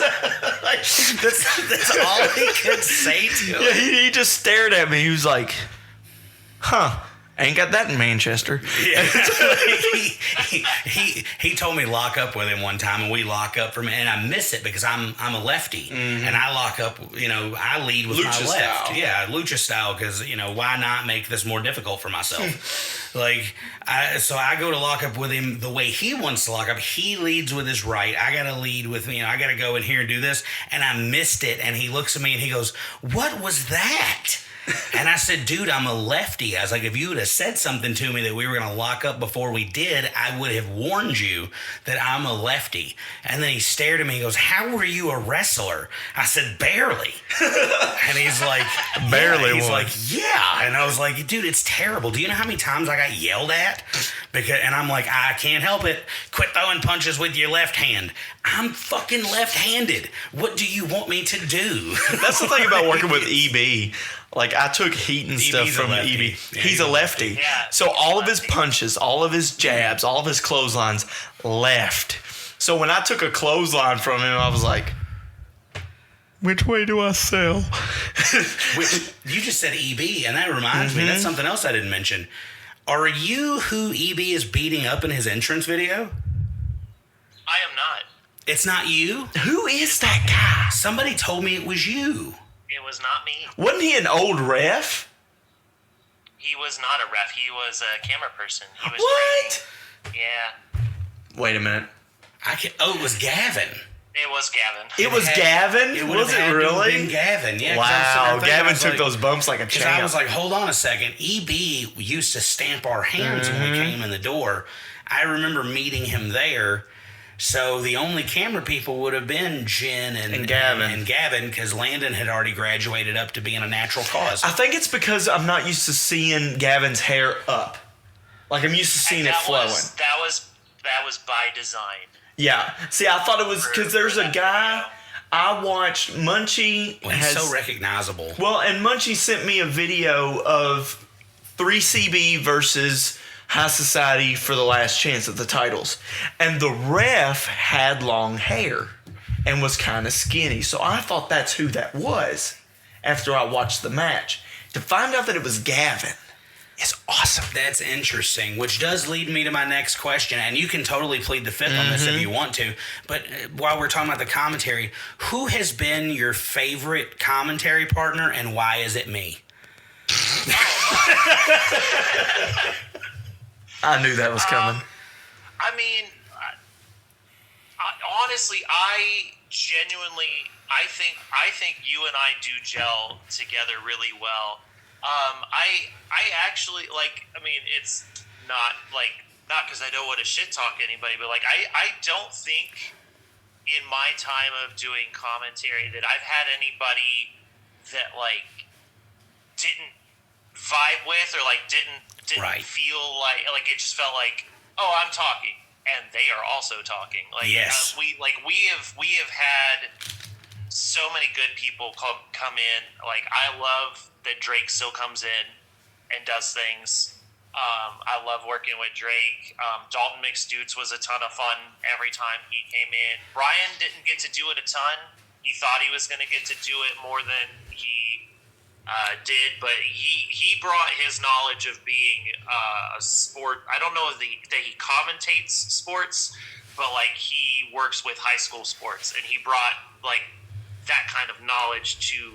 that's all he could say to him. Yeah, he just stared at me. He was like, "Huh, ain't got that in Manchester." Yeah. he told me to lock up with him one time, and we lock up from, and I miss it because I'm a lefty, and I lock up. I lead with Lucha my left. style. Yeah, lucha style, because why not make this more difficult for myself? So I go to lock up with him the way he wants to lock up. He leads with his right. I gotta lead with I gotta go in here and do this, and I missed it. And he looks at me and he goes, "What was that?" And I said, "Dude, I'm a lefty." I was like, "If you would have said something to me that we were going to lock up before we did, I would have warned you that I'm a lefty." And then he stared at me and goes, "How were you a wrestler?" I said, "Barely." And he's like, Barely yeah. He's won. like, "Yeah." And I was like, "Dude, it's terrible. Do you know how many times I got yelled at?" And I'm like, "I can't help it. Quit throwing punches with your left hand." I'm fucking left-handed. What do you want me to do? That's the thing about working with EB. Like, I took heat and stuff EB's a from lefty. EB. Yeah, He's a lefty. Yeah, So he's all a of his lefty. punches, all of his jabs, all of his clotheslines left. So when I took a clothesline from him, I was like, which way do I sell? Which you just said EB, and that reminds me, that's something else I didn't mention. Are you who EB is beating up in his entrance video? I am not. It's not you? Who is that guy? Somebody told me it was you. It was not me. Wasn't he an old ref? He was not a ref. He was a camera person. He was What? training. Yeah, Wait a minute. It was Gavin. it was Gavin. It was Gavin? would Was have it had to have really? been Gavin, yeah. 'cause I was Wow, sitting there thinking, I Gavin was took like- those bumps like a Because I champ. was like, hold on a second. EB used to stamp our hands when we came in the door. I remember meeting him there. So the only camera people would have been Jen and Gavin. And Gavin, because Landon had already graduated up to being a natural cause. I think it's because I'm not used to seeing Gavin's hair up. Like, I'm used to seeing it that flowing. that was by design. Yeah. See, I thought it was because there's a guy I watched, Munchie. Well, he's so recognizable. Well, and Munchie sent me a video of 3CB versus High Society for the last chance at the titles. And the ref had long hair and was kind of skinny. So I thought that's who that was after I watched the match. To find out that it was Gavin is awesome. That's interesting, which does lead me to my next question, and you can totally plead the fifth on this if you want to. But while we're talking about the commentary, who has been your favorite commentary partner, and why is it me? I knew that was coming. I mean, honestly, I genuinely, I think you and I do gel together really well. I actually like. I mean, it's not because I don't want to shit talk anybody, but like, I don't think in my time of doing commentary that I've had anybody that like didn't vibe with or like didn't Right. feel like it just felt like, oh, I'm talking and they are also talking. Like, Yes. we have had so many good people come in. Like, I love that Drake still comes in and does things. I love working with Drake. Dalton McStutes was a ton of fun every time he came in. Brian didn't get to do it a ton. He thought he was going to get to do it more than he did, but he brought his knowledge of being a sport. I don't know that he commentates sports, but like he works with high school sports, and he brought like that kind of knowledge to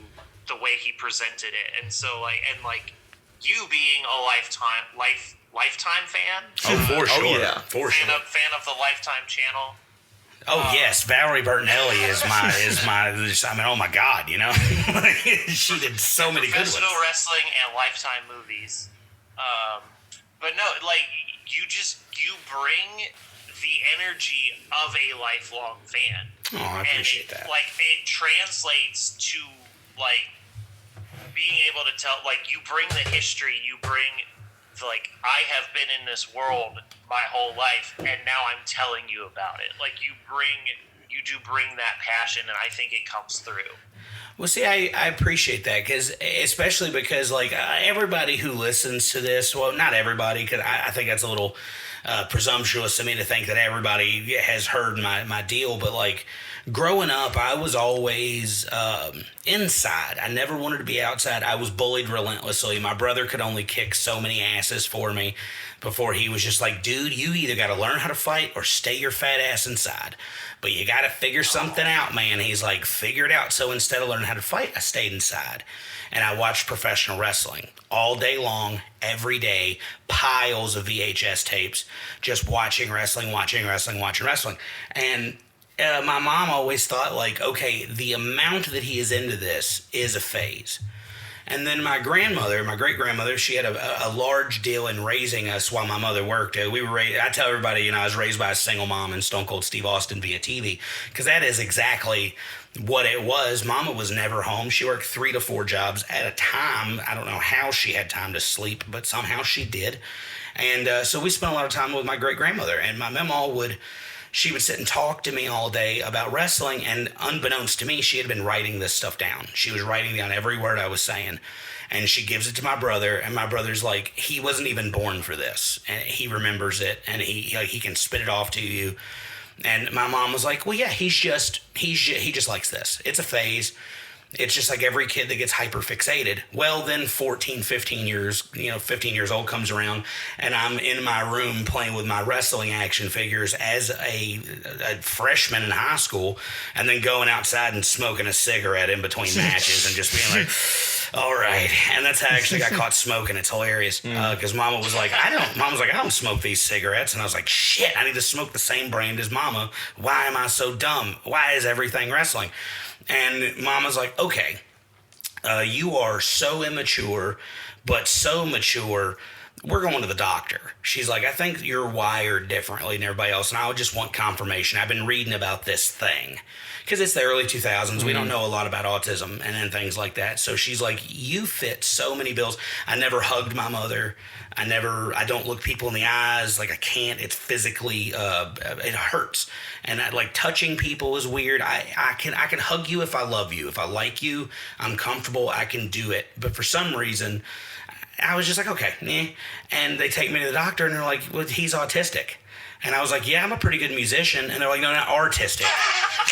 the way he presented it. And so like you being a lifetime fan, For sure. yeah. For fan sure. of the Lifetime channel. Oh yes, Valerie Bertinelli is my. I mean, oh my God, you know, she did so many good ones. Professional wrestling and Lifetime movies. But no, like you bring the energy of a lifelong fan. Oh, I appreciate that. Like it translates to like being able to tell. Like you bring the history. You bring like I have been in this world my whole life, and now I'm telling you about it. Like you do bring that passion, and I think it comes through. Well, see, I appreciate that especially because like everybody who listens to this, well, not everybody, because I think that's a little presumptuous of me to think that everybody has heard my deal. But like growing up, I was always inside. I never wanted to be outside. I was bullied relentlessly. My brother could only kick so many asses for me before he was just like, dude, you either got to learn how to fight or stay your fat ass inside. But you got to figure something out, man. He's like, figure it out. So instead of learning how to fight, I stayed inside. And I watched professional wrestling all day long, every day, piles of VHS tapes, just watching wrestling. And my mom always thought, like, okay, the amount that he is into this is a phase. And then my grandmother, my great-grandmother, she had a large deal in raising us while my mother worked. We were raised, I tell everybody, I was raised by a single mom and Stone Cold Steve Austin via TV, because that is exactly what it was. Mama was never home. She worked 3 to 4 jobs at a time. I don't know how she had time to sleep, but somehow she did. And so we spent a lot of time with my great-grandmother, and my mama she would sit and talk to me all day about wrestling, and unbeknownst to me, she had been writing this stuff down. She was writing down every word I was saying, and she gives it to my brother, and my brother's like, he wasn't even born for this, and he remembers it, and he can spit it off to you. And my mom was like, well, yeah, he just likes this. It's a phase. It's just like every kid that gets hyper fixated. Well, then 14, 15 years, 15 years old comes around, and I'm in my room playing with my wrestling action figures as a freshman in high school, and then going outside and smoking a cigarette in between matches and just being like, all right. And that's how I actually got caught smoking. It's hilarious. Because Mama was like, I don't smoke these cigarettes. And I was like, shit, I need to smoke the same brand as Mama. Why am I so dumb? Why is everything wrestling? And Mama's like, okay, you are so immature, but so mature, we're going to the doctor. She's like, I think you're wired differently than everybody else, and I would just want confirmation. I've been reading about this thing. Because it's the early 2000s. We don't know a lot about autism and things like that. So she's like, you fit so many bills. I never hugged my mother. I don't look people in the eyes. Like, I can't. It's physically, it hurts. And like touching people is weird. I can hug you if I love you. If I like you, I'm comfortable, I can do it. But for some reason, I was just like, okay, nah. And they take me to the doctor and they're like, well, he's autistic. And I was like, yeah, I'm a pretty good musician. And they're like, no, not artistic.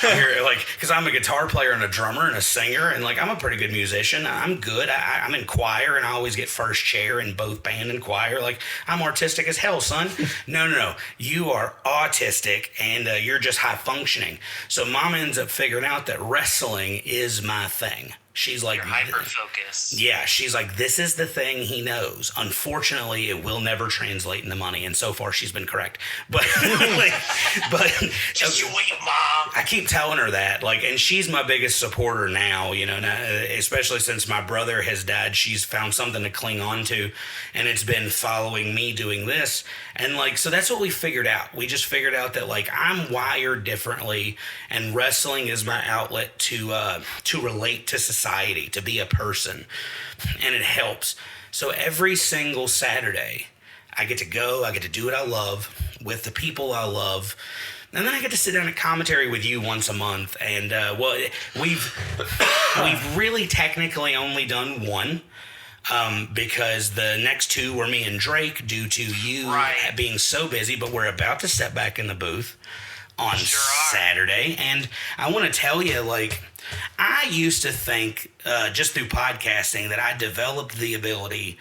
Like, because I'm a guitar player and a drummer and a singer. And like, I'm a pretty good musician. I'm good. I'm in choir and I always get first chair in both band and choir. Like, I'm artistic as hell, son. No. You are autistic and you're just high functioning. So Mom ends up figuring out that wrestling is my thing. She's like, you're hyper-focused. Yeah, she's like, this is the thing he knows. Unfortunately, it will never translate into money, and so far she's been correct. But, Just you wait, Mom. I keep telling her that, like, and she's my biggest supporter now, especially since my brother has died. She's found something to cling on to, and it's been following me doing this. And like, so that's what we figured out. We just figured out that like I'm wired differently, and wrestling is my outlet to relate to society, to be a person, and it helps. So every single Saturday, I get to go, I get to do what I love with the people I love. And then I get to sit down and commentary with you once a month. And we've really technically only done one. Because the next 2 were me and Drake due to you being so busy, but we're about to step back in the booth on Saturday. And I want to tell you, like, I used to think just through podcasting that I developed the ability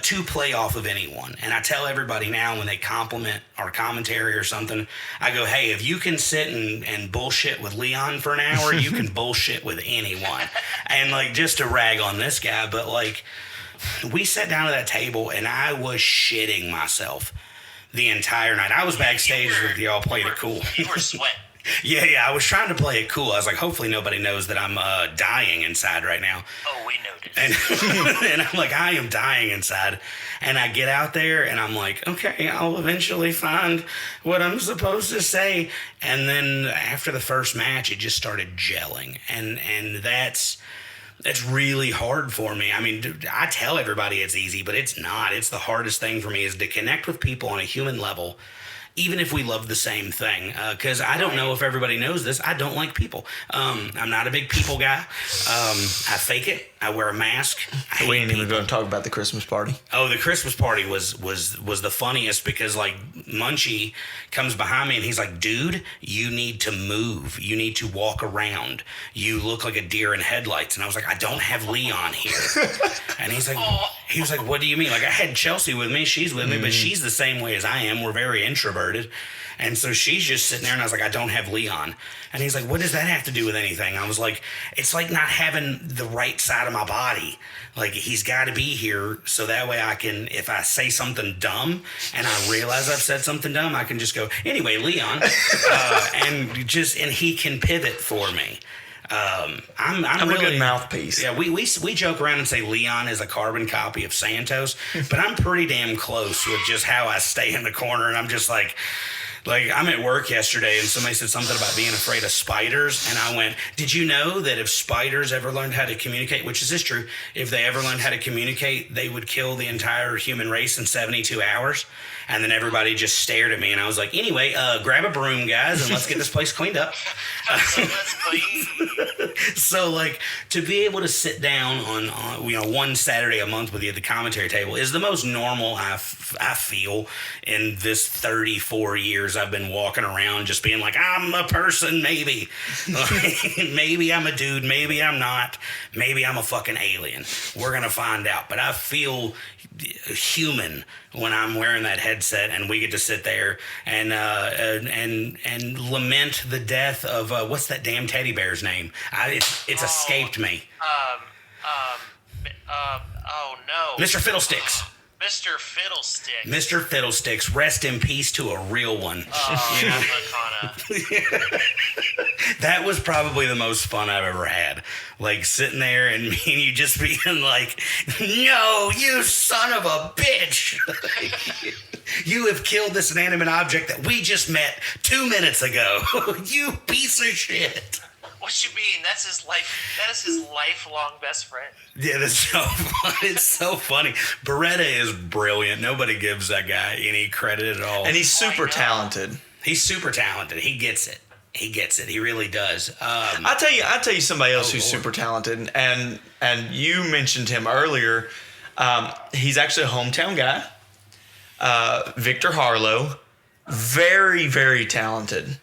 to play off of anyone. And I tell everybody now when they compliment our commentary or something, I go, hey, if you can sit and bullshit with Leon for an hour, you can bullshit with anyone. And like, just to rag on this guy, but like, we sat down at that table and I was shitting myself the entire night. I was backstage with y'all playing it cool. You were sweating. Yeah, I was trying to play it cool. I was like, hopefully nobody knows that I'm dying inside right now. Oh, we noticed. And I'm like, I am dying inside. And I get out there and I'm like, okay, I'll eventually find what I'm supposed to say. And then after the first match, it just started gelling. And that's really hard for me. I mean, I tell everybody it's easy, but it's not. It's the hardest thing for me is to connect with people on a human level even if we love the same thing. Because I don't know if everybody knows this. I don't like people. I'm not a big people guy. I fake it. I wear a mask. We ain't even going to talk about the Christmas party. Oh, the Christmas party was the funniest because like Munchie comes behind me and he's like, dude, you need to move. You need to walk around. You look like a deer in headlights. And I was like, I don't have Leon here. And he was like, what do you mean? Like I had Chelsea with me. She's with me, but she's the same way as I am. We're very introverted. And so she's just sitting there and I was like, I don't have Leon. And he's like, what does that have to do with anything? I was like, it's like not having the right side of my body. Like he's got to be here so that way I can, if I say something dumb and I realize I've said something dumb, I can just go, anyway, Leon. And he can pivot for me. I'm really, a good mouthpiece. Yeah, we joke around and say Leon is a carbon copy of Santos, but I'm pretty damn close with just how I stay in the corner, and I'm just like I'm at work yesterday and somebody said something about being afraid of spiders, and I went, did you know that if spiders ever learned how to communicate, which is true, if they ever learned how to communicate, they would kill the entire human race in 72 hours? And then everybody just stared at me, and I was like, anyway, grab a broom, guys, and let's get this place cleaned up. So, like, to be able to sit down on one Saturday a month with you at the commentary table is the most normal I feel in this 34 years I've been walking around just being like, I'm a person, maybe. Maybe I'm a dude, maybe I'm not. Maybe I'm a fucking alien. We're going to find out. But I feel human when I'm wearing that headset and we get to sit there and lament the death of what's that damn teddy bear's name? It's escaped me. Oh no, Mr. Fiddlesticks. Mr. Fiddlesticks. Mr. Fiddlesticks, rest in peace to a real one. Oh, That was probably the most fun I've ever had. Like sitting there and me and you just being like, no, you son of a bitch. You have killed this inanimate object that we just met 2 minutes ago. You piece of shit. What you mean? That is his lifelong best friend. Yeah, that's so fun. It's so funny. Beretta is brilliant. Nobody gives that guy any credit at all. And he's super talented. He's super talented. He gets it. He really does. I'll tell you somebody else who's super talented, and you mentioned him earlier. He's actually a hometown guy. Victor Harlow, very, very talented.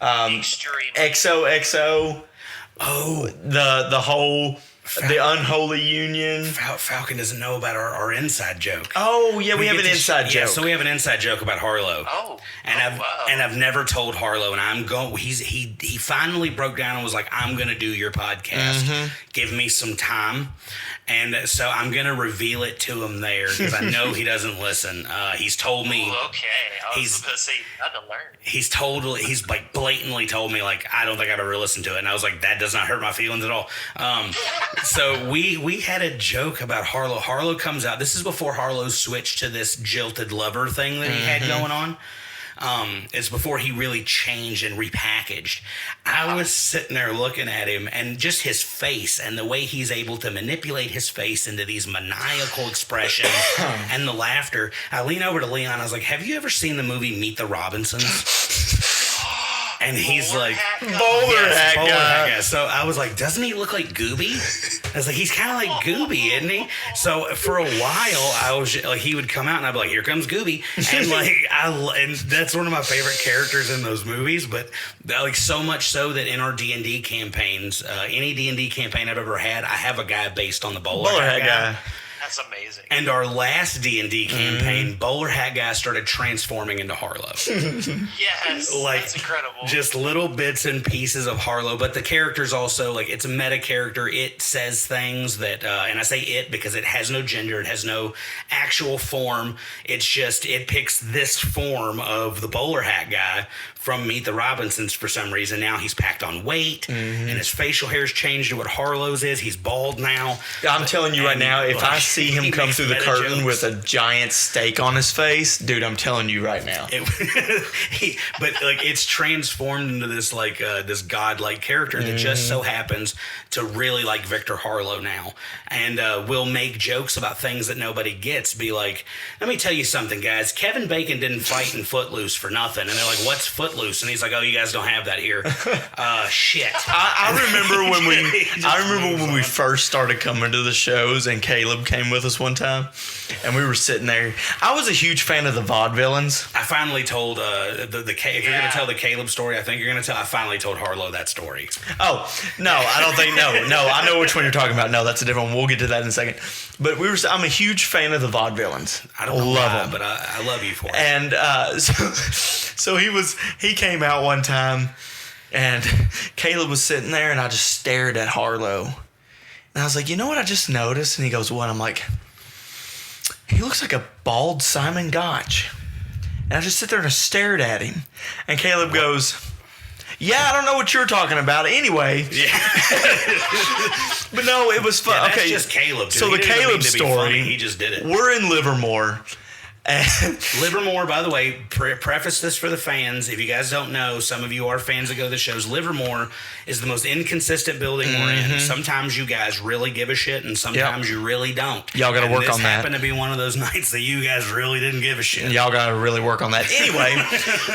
Extreme. XOXO. Oh, the whole the unholy union. Falcon doesn't know about our inside joke. Oh yeah, we have an inside joke. Yeah, so we have an inside joke about Harlow. Oh, and I've never told Harlow, and I'm going. He finally broke down and was like, I'm gonna do your podcast. Mm-hmm. Give me some time. And so I'm going to reveal it to him there because I know he doesn't listen. He's told me. Ooh, okay. I was going to say, you got to learn. He's like blatantly told me, like, I don't think I've ever listened to it. And I was like, that does not hurt my feelings at all. So we had a joke about Harlow. Harlow comes out. This is before Harlow switched to this jilted lover thing that he had going on. It's before he really changed and repackaged. I was sitting there looking at him and just his face and the way he's able to manipulate his face into these maniacal expressions and the laughter. I lean over to Leon. I was like, have you ever seen the movie Meet the Robinsons? And he's like, bowler hat guy. So I was like, doesn't he look like Gooby? I was like, he's kind of like Gooby, isn't he? So for a while, I was like, he would come out and I'd be like, here comes Gooby. And like, and that's one of my favorite characters in those movies. But like so much so that in our D&D campaigns, any D&D campaign I've ever had, I have a guy based on the bowler hat guy. That's amazing. And our last D&D campaign, Bowler Hat Guy started transforming into Harlow. Yes, like, that's incredible. Just little bits and pieces of Harlow, but the character's also, like, it's a meta character. It says things that, and I say it because it has no gender, it has no actual form. It's just, it picks this form of the Bowler Hat Guy from Meet the Robinsons for some reason. Now he's packed on weight, and his facial hair's changed to what Harlow's is. He's bald now. I'm telling you right now, if I see see him He come makes through the meta curtain jokes. with a giant steak on his face, dude, I'm telling you right now. But like it's transformed into this like this godlike character that just so happens to really like Victor Harlow now, and will make jokes about things that nobody gets. Be like, let me tell you something, guys. Kevin Bacon didn't fight in Footloose for nothing, and they're like, what's Footloose? And he's like, oh, you guys don't have that here. Shit. I remember when He just we moves on. first started coming to the shows, and Caleb came with us one time, and we were sitting there. I was a huge fan of the Vaudevillains. I finally told if you're gonna tell the Caleb story, I think you're gonna tell. I finally told Harlow that story. Oh no, I don't think no. I know which one you're talking about. No, that's a different one. We'll get to that in a second. But I'm a huge fan of the Vaudevillains. I don't know love why, them, but I love you for it. and so he came out one time, and Caleb was sitting there, and I just stared at Harlow, and I was like, you know what I just noticed? And he goes, what? I'm like, he looks like a bald Simon Gotch. And I just sit there and I stared at him. And Caleb goes, yeah, I don't know what you're talking about. Anyway. Yeah. But no, it was fun. Yeah, that's okay. just Caleb. Dude. So He the didn't mean Caleb to be story. funny, he just did it. We're in Livermore. And Livermore, by the way, preface this for the fans. If you guys don't know, some of you are fans that go to the shows. Livermore is the most inconsistent building we're in. Sometimes you guys really give a shit, and sometimes you really don't. Y'all gotta work this on that. happened to be one of those nights that you guys really didn't give a shit. y'all got to really work on that. Anyway,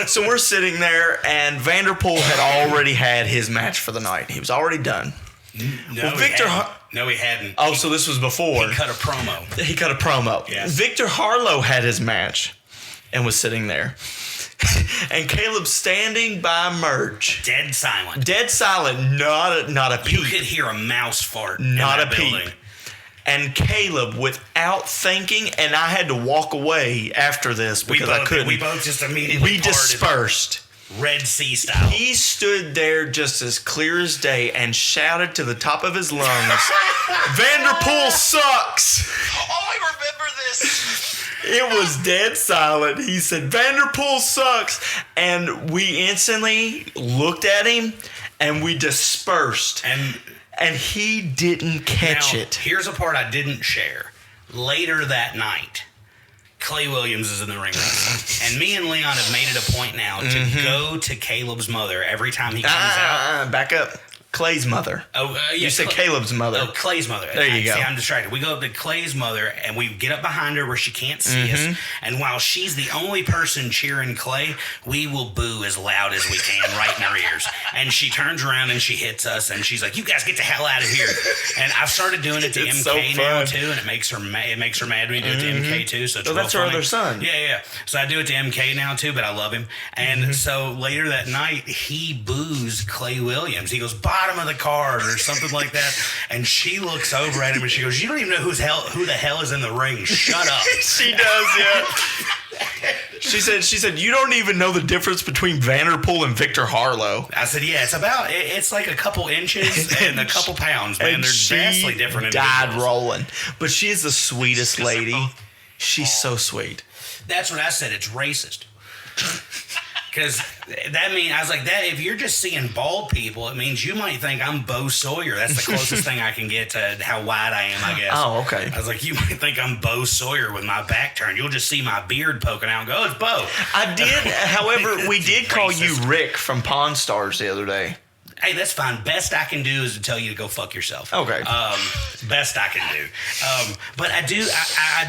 so we're sitting there, and Vanderpool had already had his match for the night. He was already done. No, Well, he Victor hadn't. No, he hadn't. Oh, so this was before. He cut a promo. He cut a promo. Yes. Victor Harlow had his match and was sitting there. And Caleb standing by merch. Dead silent. Dead silent, not a peep. You could hear a mouse fart. Not in a that peep. building. And Caleb, without thinking, and I had to walk away after this because I couldn't. We both just immediately We parted. dispersed. Red Sea style. He stood there just as clear as day and shouted to the top of his lungs, Vanderpool sucks! Oh, I remember this. It was dead silent. He said, Vanderpool sucks! And we instantly looked at him and we dispersed. And he didn't catch Now, it. Here's a part I didn't share. Later that night, Clay Williams is in the ring with me. And me and Leon have made it a point now to go to Caleb's mother every time he comes out. Back up. Clay's mother. Oh, yeah. You said Caleb's mother. Oh, Clay's mother. There you go. See, I'm distracted. We go up to Clay's mother, and we get up behind her where she can't see us. And while she's the only person cheering Clay, we will boo as loud as we can right in her ears. And she turns around and she hits us, and she's like, "You guys get the hell out of here!" And I've started doing it to It's MK so now fun. too, and it makes her mad. It makes her mad when you do it to MK too. So it's Oh, real that's her funny. other son. Yeah. So I do it to MK now too, but I love him. And so later that night, he boos Clay Williams. He goes, "Bottom of the card," or something like that. And she looks over at him and she goes, "You don't even know who the hell is in the ring. Shut up." She does, yeah. She said, you don't even know the difference between Vanderpool and Victor Harlow. I said, "Yeah, it's like a couple inches and a couple pounds, man. And They're she vastly different died individuals." rolling. But she is the sweetest lady. She's so sweet. That's what I said. It's racist. Because that means, I was like, that if you're just seeing bald people, it means you might think I'm Bo Sawyer. That's the closest thing I can get to how wide I am, I guess. Oh, okay. I was like, you might think I'm Bo Sawyer with my back turned. You'll just see my beard poking out and go, "Oh, it's Bo." I did, however, we did call you Racist. Rick from Pawn Stars the other day. Hey, that's fine. Best I can do is to tell you to go fuck yourself. Okay. Best I can do. But I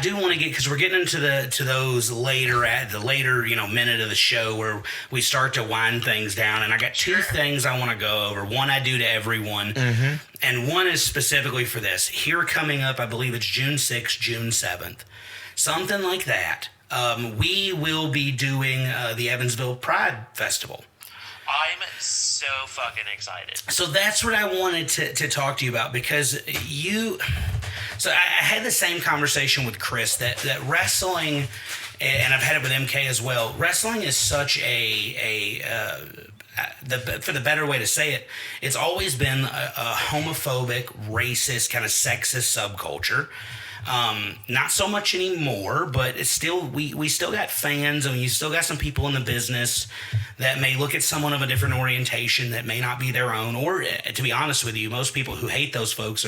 do want to get, because we're getting into those later minute of the show where we start to wind things down, and I got two things I want to go over. One I do to everyone, and one is specifically for this. Here coming up, I believe it's June 6th, June 7th, something like that. We will be doing the Evansville Pride Festival. I'm so fucking excited. So that's what I wanted to talk to you about, because so I had the same conversation with Kris that wrestling, and I've had it with MK as well. Wrestling is such for the better way to say it, it's always been a homophobic, racist, kind of sexist subculture. Not so much anymore, but it's still we still got fans, and you still got some people in the business that may look at someone of a different orientation that may not be their own. Or, to be honest with you, most people who hate those folks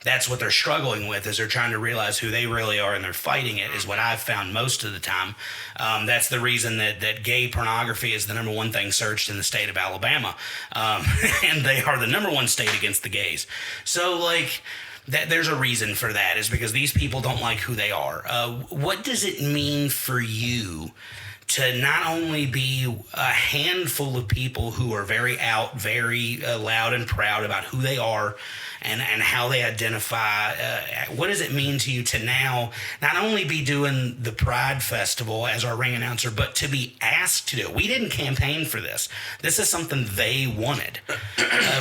that's what they're struggling with, is they're trying to realize who they really are, and they're fighting it, is what I've found most of the time. That's the reason that gay pornography is the number one thing searched in the state of Alabama. And they are the number one state against the gays. So, like, there's a reason for that, is because these people don't like who they are. What does it mean for you to not only be a handful of people who are very out, very loud and proud about who they are and how they identify? What does it mean to you to now not only be doing the Pride Festival as our ring announcer, but to be asked to do it? We didn't campaign for this. This is something they wanted.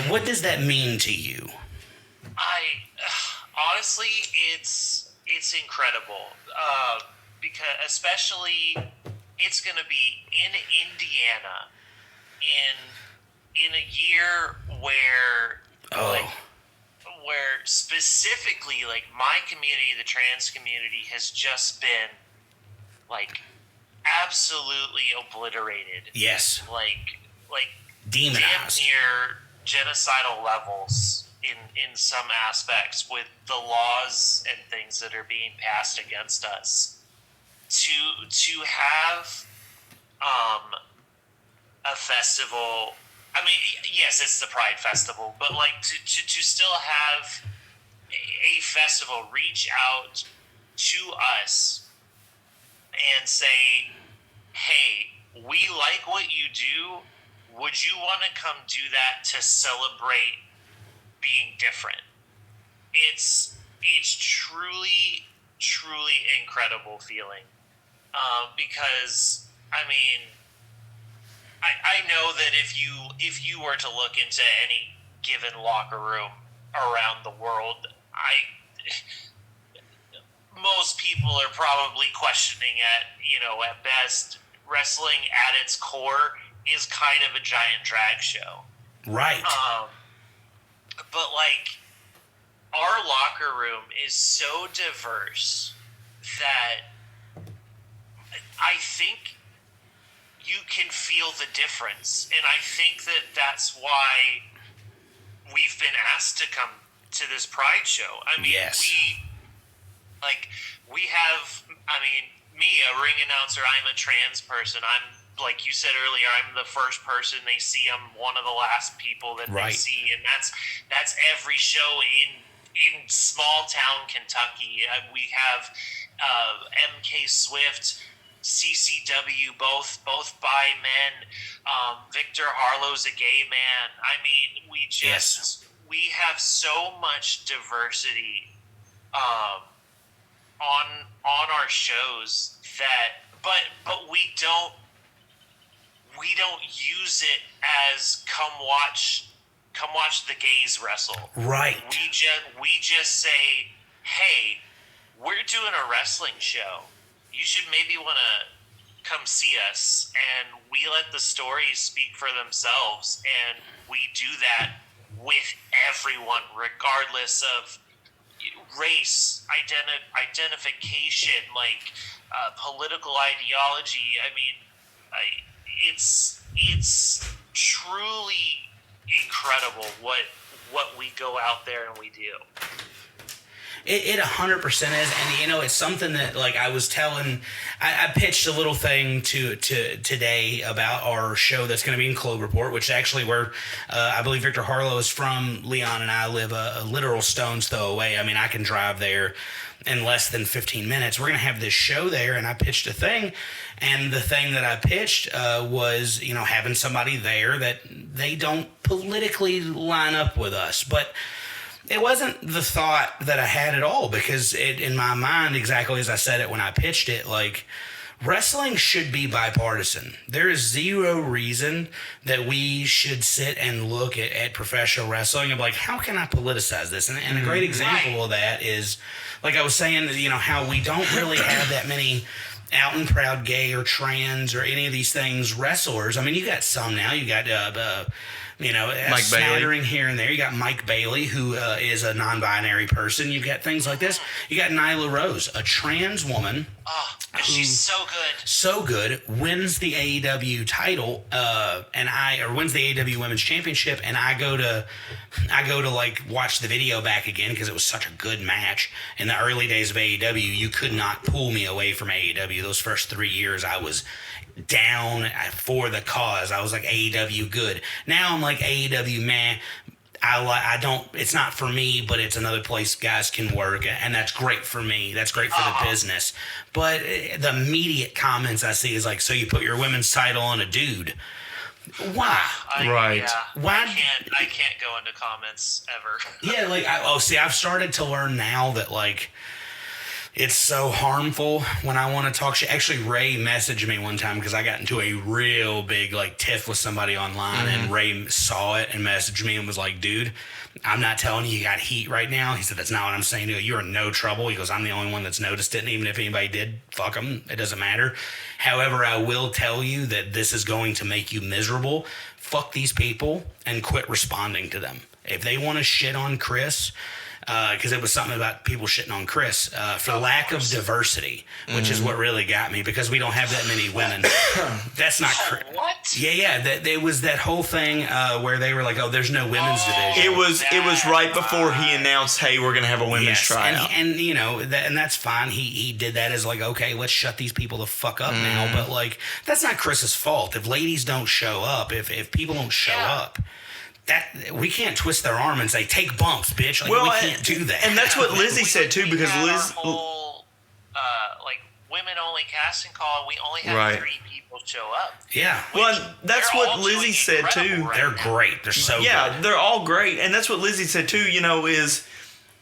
What does that mean to you? Honestly, it's incredible, because especially it's going to be in Indiana in a year where where specifically, like, my community, the trans community, has just been, like, absolutely obliterated. Yes. Like Demonized. damn near genocidal levels in some aspects, with the laws and things that are being passed against us. To have a festival, I mean, yes, it's the Pride Festival, but, like, to still have a festival reach out to us and say, hey, we like what you do. Would you want to come do that to celebrate being different? It's truly incredible feeling, because, I mean, I know that if you were to look into any given locker room around the world, most people are probably questioning at best, wrestling at its core is kind of a giant drag show. Right. But, like, our locker room is so diverse that I think you can feel the difference. And I think that that's why we've been asked to come to this Pride show. I mean, yes. we have, I mean, me, a ring announcer, I'm a trans person. I'm, like you said earlier, I'm the first person they see. I'm one of the last people that Right. they see. And that's every show in small town Kentucky. We have MK Swift, CCW, both by men. Victor Harlow's a gay man. I mean, we have so much diversity on our shows that, but we don't use it as come watch the gays wrestle. Right. We just say, hey, we're doing a wrestling show. You should maybe want to come see us. And we let the stories speak for themselves. And we do that with everyone, regardless of race, identification, like political ideology. I mean, it's truly incredible what we go out there and we do. It 100% is, and it's something that, like, I was telling, I pitched a little thing to today about our show that's going to be in Cloverport, which actually where I believe Victor Harlow is from. Leon and I live a literal stone's throw away. I mean, I can drive there in less than 15 minutes. We're going to have this show there, and I pitched a thing, and the thing that I pitched was, having somebody there that they don't politically line up with us, but it wasn't the thought that I had at all, because in my mind, exactly as I said it when I pitched it, like, wrestling should be bipartisan. There is zero reason that we should sit and look at professional wrestling and be like, how can I politicize this? And a great example of that is, like I was saying, how we don't really have that many out and proud gay or trans or any of these things wrestlers. I mean, you got some now. You got You know, a Mike Bailey. smattering here and there. You got Mike Bailey, who is a non-binary person. You got things like this. You got Nyla Rose, a trans woman. Oh, and she's so good. So good, wins the AEW title, or wins the AEW Women's Championship, and I go to like watch the video back again because it was such a good match. In the early days of AEW, you could not pull me away from AEW. Those first 3 years, I was down for the cause. I was like, AEW good. Now I'm like, AEW meh. I don't. It's not for me, but it's another place guys can work, and that's great for me. That's great for the business. But the immediate comments I see is like, so you put your women's title on a dude? Why? Right. Yeah, Why? I can't go into comments ever. Yeah, like I've started to learn now that like it's so harmful when I want to talk shit. Actually, Ray messaged me one time because I got into a real big like tiff with somebody online, and Ray saw it and messaged me and was like, "Dude, I'm not telling you got heat right now." He said, "That's not what I'm saying to you. You're in no trouble." He goes, "I'm the only one that's noticed it, and even if anybody did, fuck them. It doesn't matter. However, I will tell you that this is going to make you miserable. Fuck these people and quit responding to them. If they want to shit on Kris." Because it was something about people shitting on Kris for lack of diversity, which is what really got me, because we don't have that many women. That's not What? Yeah. There was that whole thing where they were like, "Oh, there's no women's division." It was right before he announced, "Hey, we're gonna have a women's tryout." and you know, and that's fine. He did that as like, okay, let's shut these people the fuck up now. But like, that's not Chris's fault. If ladies don't show up, if people don't show up. That we can't twist their arm and say, "Take bumps, bitch." Like, we can't do that. And that's what Lizzie said too, because had Liz, our whole, like women only casting call. We only had Right. 3 people show up. Yeah. well, that's They're what all Lizzie doing said too. incredible right They're now. great. They're so Yeah, good. they're all great, and that's what Lizzie said too. You know, is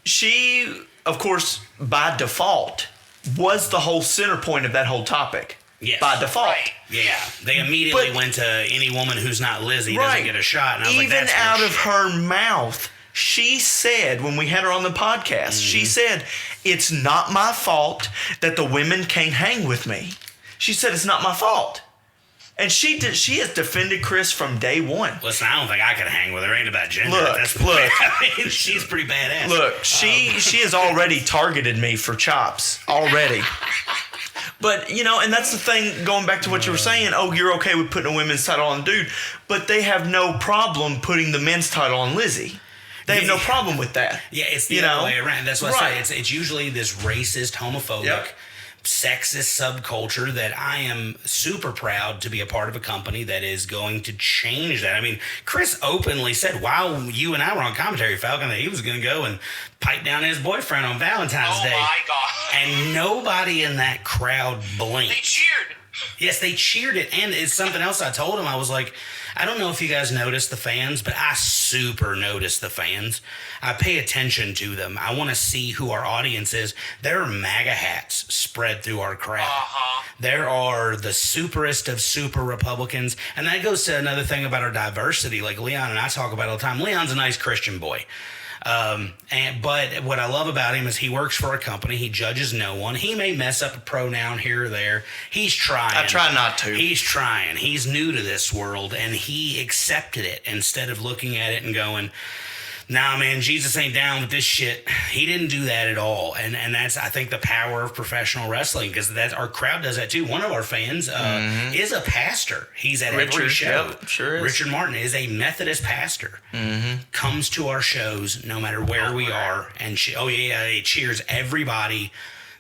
she, of course, by default, was the whole center point of that whole topic. Yes. By default. Right. Yeah. They immediately But- went to any woman who's not Lizzie Right. doesn't get a shot. And I was Even like, that's out of bullshit. her mouth, she said, when we had her on the podcast, she said, "It's not my fault that the women can't hang with me." She said, "It's not my fault." And she has defended Kris from day one. Listen, I don't think I could hang with her. It ain't about gender. Look, That's look. I mean, she's pretty badass. Look, she has already targeted me for chops already. But, you know, and that's the thing, going back to what you were saying, oh, you're okay with putting a women's title on a dude, but they have no problem putting the men's title on Lizzie. They have no problem with that. Yeah, it's the You other know? way around. That's what I Right. say. It's usually this racist, homophobic, Yep. sexist subculture that I am super proud to be a part of a company that is going to change that. I mean, Kris openly said while you and I were on commentary, Falcon, that he was going to go and pipe down his boyfriend on Valentine's Oh Day. my god! And nobody in that crowd blinked. They cheered. Yes, they cheered it. And it's something else I told him. I was like, I don't know if you guys notice the fans, but I super notice the fans. I pay attention to them. I want to see who our audience is. There are MAGA hats spread through our crowd. There are the superest of super Republicans. And that goes to another thing about our diversity. Like Leon and I talk about all the time. Leon's a nice Christian boy. But what I love about him is he works for a company. He judges no one. He may mess up a pronoun here or there. He's trying. I try not to. He's trying. He's new to this world, and he accepted it instead of looking at it and going, "Nah, man, Jesus ain't down with this shit." He didn't do that at all, and that's, I think, the power of professional wrestling, because that our crowd does that too. One of our fans is a pastor. He's at every Richard, show. yep, sure is. Richard Martin is a Methodist pastor. Comes to our shows no matter where we are, and he cheers everybody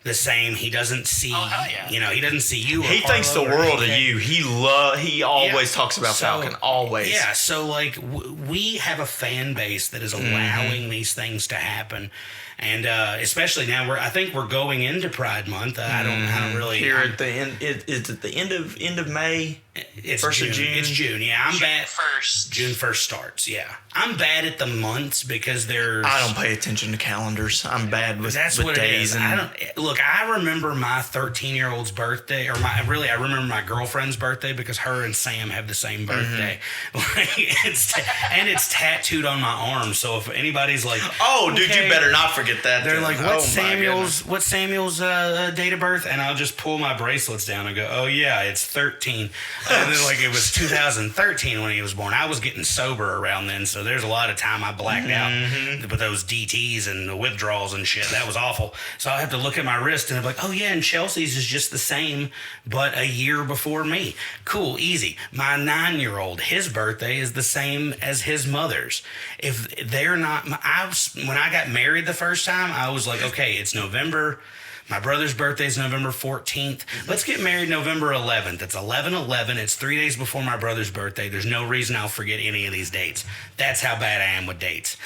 the same. He doesn't see, hell yeah. you know, he doesn't see you. Or He thinks the Harlow or world of anything. you. He always talks about Falcon. Always. Yeah, so like we have a fan base that is allowing these things to happen, and especially now I think we're going into Pride Month. I don't really. Here at the end, it's at the end of May. It's first of June. June. It's June. Yeah, I'm bad. June 1st. June 1st starts. Yeah, I'm bad at the months because there's. I don't pay attention to calendars. I'm bad with That's with what days it is. and I don't look. I remember my 13-year-old's birthday, or I remember my girlfriend's birthday because her and Sam have the same birthday. Like, it's tattooed on my arm. So if anybody's like, oh, dude, okay, you better not forget get that. They're like, "What's Samuel's? what's Samuel's date of birth? And I'll just pull my bracelets down and go, oh yeah, it's 13. And then like it was 2013 when he was born. I was getting sober around then, so there's a lot of time I blacked out with those DTs and the withdrawals and shit. That was awful. So I have to look at my wrist and I'm like, oh yeah, and Chelsea's is just the same, but a year before me. Cool, easy. My 9-year-old, his birthday is the same as his mother's. If they're not, when I got married the first time, I was like, okay, it's November. My brother's birthday is November 14th. Let's get married November 11th. It's 11/11. It's 3 days before my brother's birthday. There's no reason I'll forget any of these dates. That's how bad I am with dates.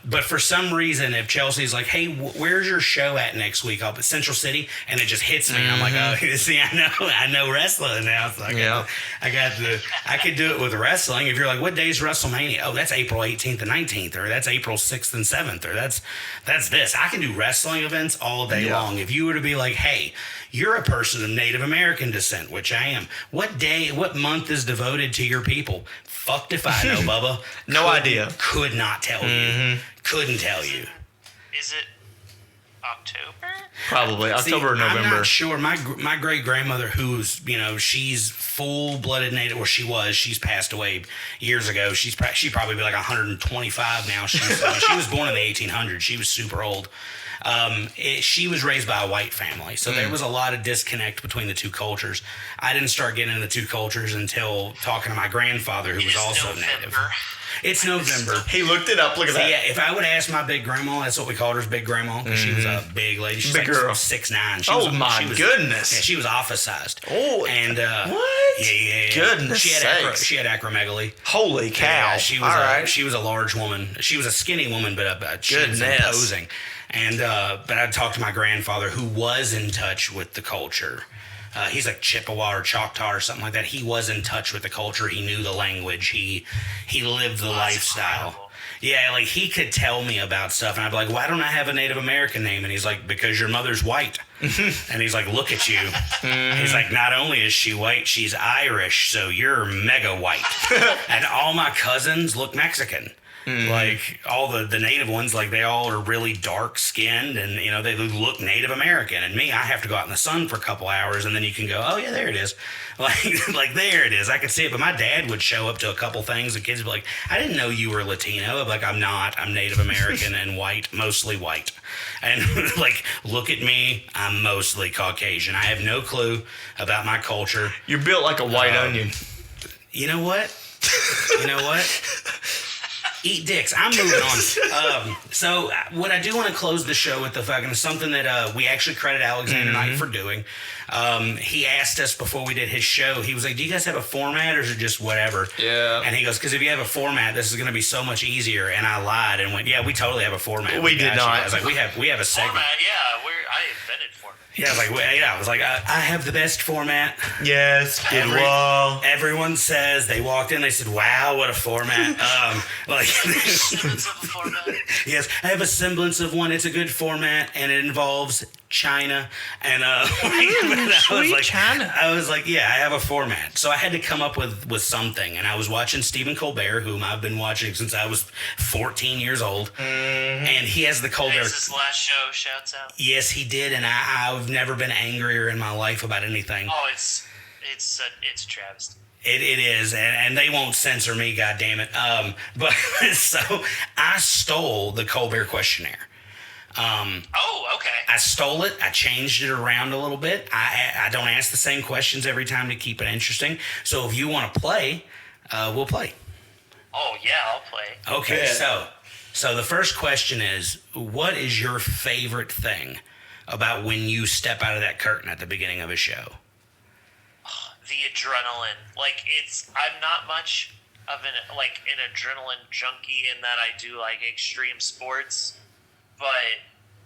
But for some reason, if Chelsea's like, hey, where's your show at next week? I'll be Central City. And it just hits me. And I'm like, oh, see, I know wrestling now. So I could do it with wrestling. If you're like, what day is WrestleMania? Oh, that's April 18th and 19th. Or that's April 6th and 7th. Or that's this. I can do wrestling events all day long. If you were to be like, hey, you're a person of Native American descent, which I am. What month is devoted to your people? Fucked if I know, Bubba. No idea. Could not tell you. Couldn't tell you. Is it October? Probably October or November. I'm not sure. My great grandmother, who's she's full-blooded Native, or she's passed away years ago. She'd probably be like 125 now. She was born in the 1800s. She was super old. She was raised by a white family, so there was a lot of disconnect between the two cultures. I didn't start getting into the two cultures until talking to my grandfather, who was also Native. It's November. He looked it up. Look at that. Yeah, if I would ask my big grandma, that's what we called her, big grandma, because she was a big lady. She's big like girl. 6'9". Goodness. Yeah, she was office sized. Oh, and what? Yeah. Goodness sakes. She had acromegaly. Holy cow! Yeah, she was a large woman. She was a skinny woman, but she was imposing. And but I'd talk to my grandfather, who was in touch with the culture. He's like Chippewa or Choctaw or something like that. He was in touch with the culture. He knew the language. He lived the lifestyle. Incredible. Yeah, like he could tell me about stuff, and I'd be like, why don't I have a Native American name? And he's like, because your mother's white. And he's like, look at you. He's like, not only is she white, she's Irish, so you're mega white. And all my cousins look Mexican. Like all the native ones, like they all are really dark skinned, and they look Native American. And me, I have to go out in the sun for a couple hours, and then you can go, oh yeah, there it is. Like there it is. I could see it. But my dad would show up to a couple things. The kids would be like, I didn't know you were Latino. I'd be like, I'm not. I'm Native American and white, mostly white. And like, look at me. I'm mostly Caucasian. I have no clue about my culture. You're built like a white onion. You know what? Eat dicks. I'm moving on. So what I do want to close the show with, the fucking something that we actually credit Alexander Knight for doing. He asked us before we did his show, he was like, do you guys have a format, or is it just whatever? Yeah. And he goes, because if you have a format, this is going to be so much easier. And I lied and went, yeah, we totally have a format. We did not. I was like, we have a segment. Format, yeah. I invented format. Yeah, I was like, I have the best format. Yes, well. Everyone says, they walked in, they said, wow, what a format. Semblance of a format. Yes, I have a semblance of one. It's a good format, and it involves China. And China. I was like, yeah, I have a format. So I had to come up with something. And I was watching Stephen Colbert, whom I've been watching since I was 14 years old. And he has the Colbert. His last show shouts out. Yes, he did. And I've never been angrier in my life about anything. Oh, it's a travesty. It is, and they won't censor me, goddammit. But so I stole the Colbert questionnaire. Okay. I stole it. I changed it around a little bit. I don't ask the same questions every time to keep it interesting. So if you want to play, we'll play. Oh yeah, I'll play. Okay, Yeah. so the first question is, what is your favorite thing about when you step out of that curtain at the beginning of a show? The adrenaline. I'm not much of an adrenaline junkie in that I do like extreme sports, but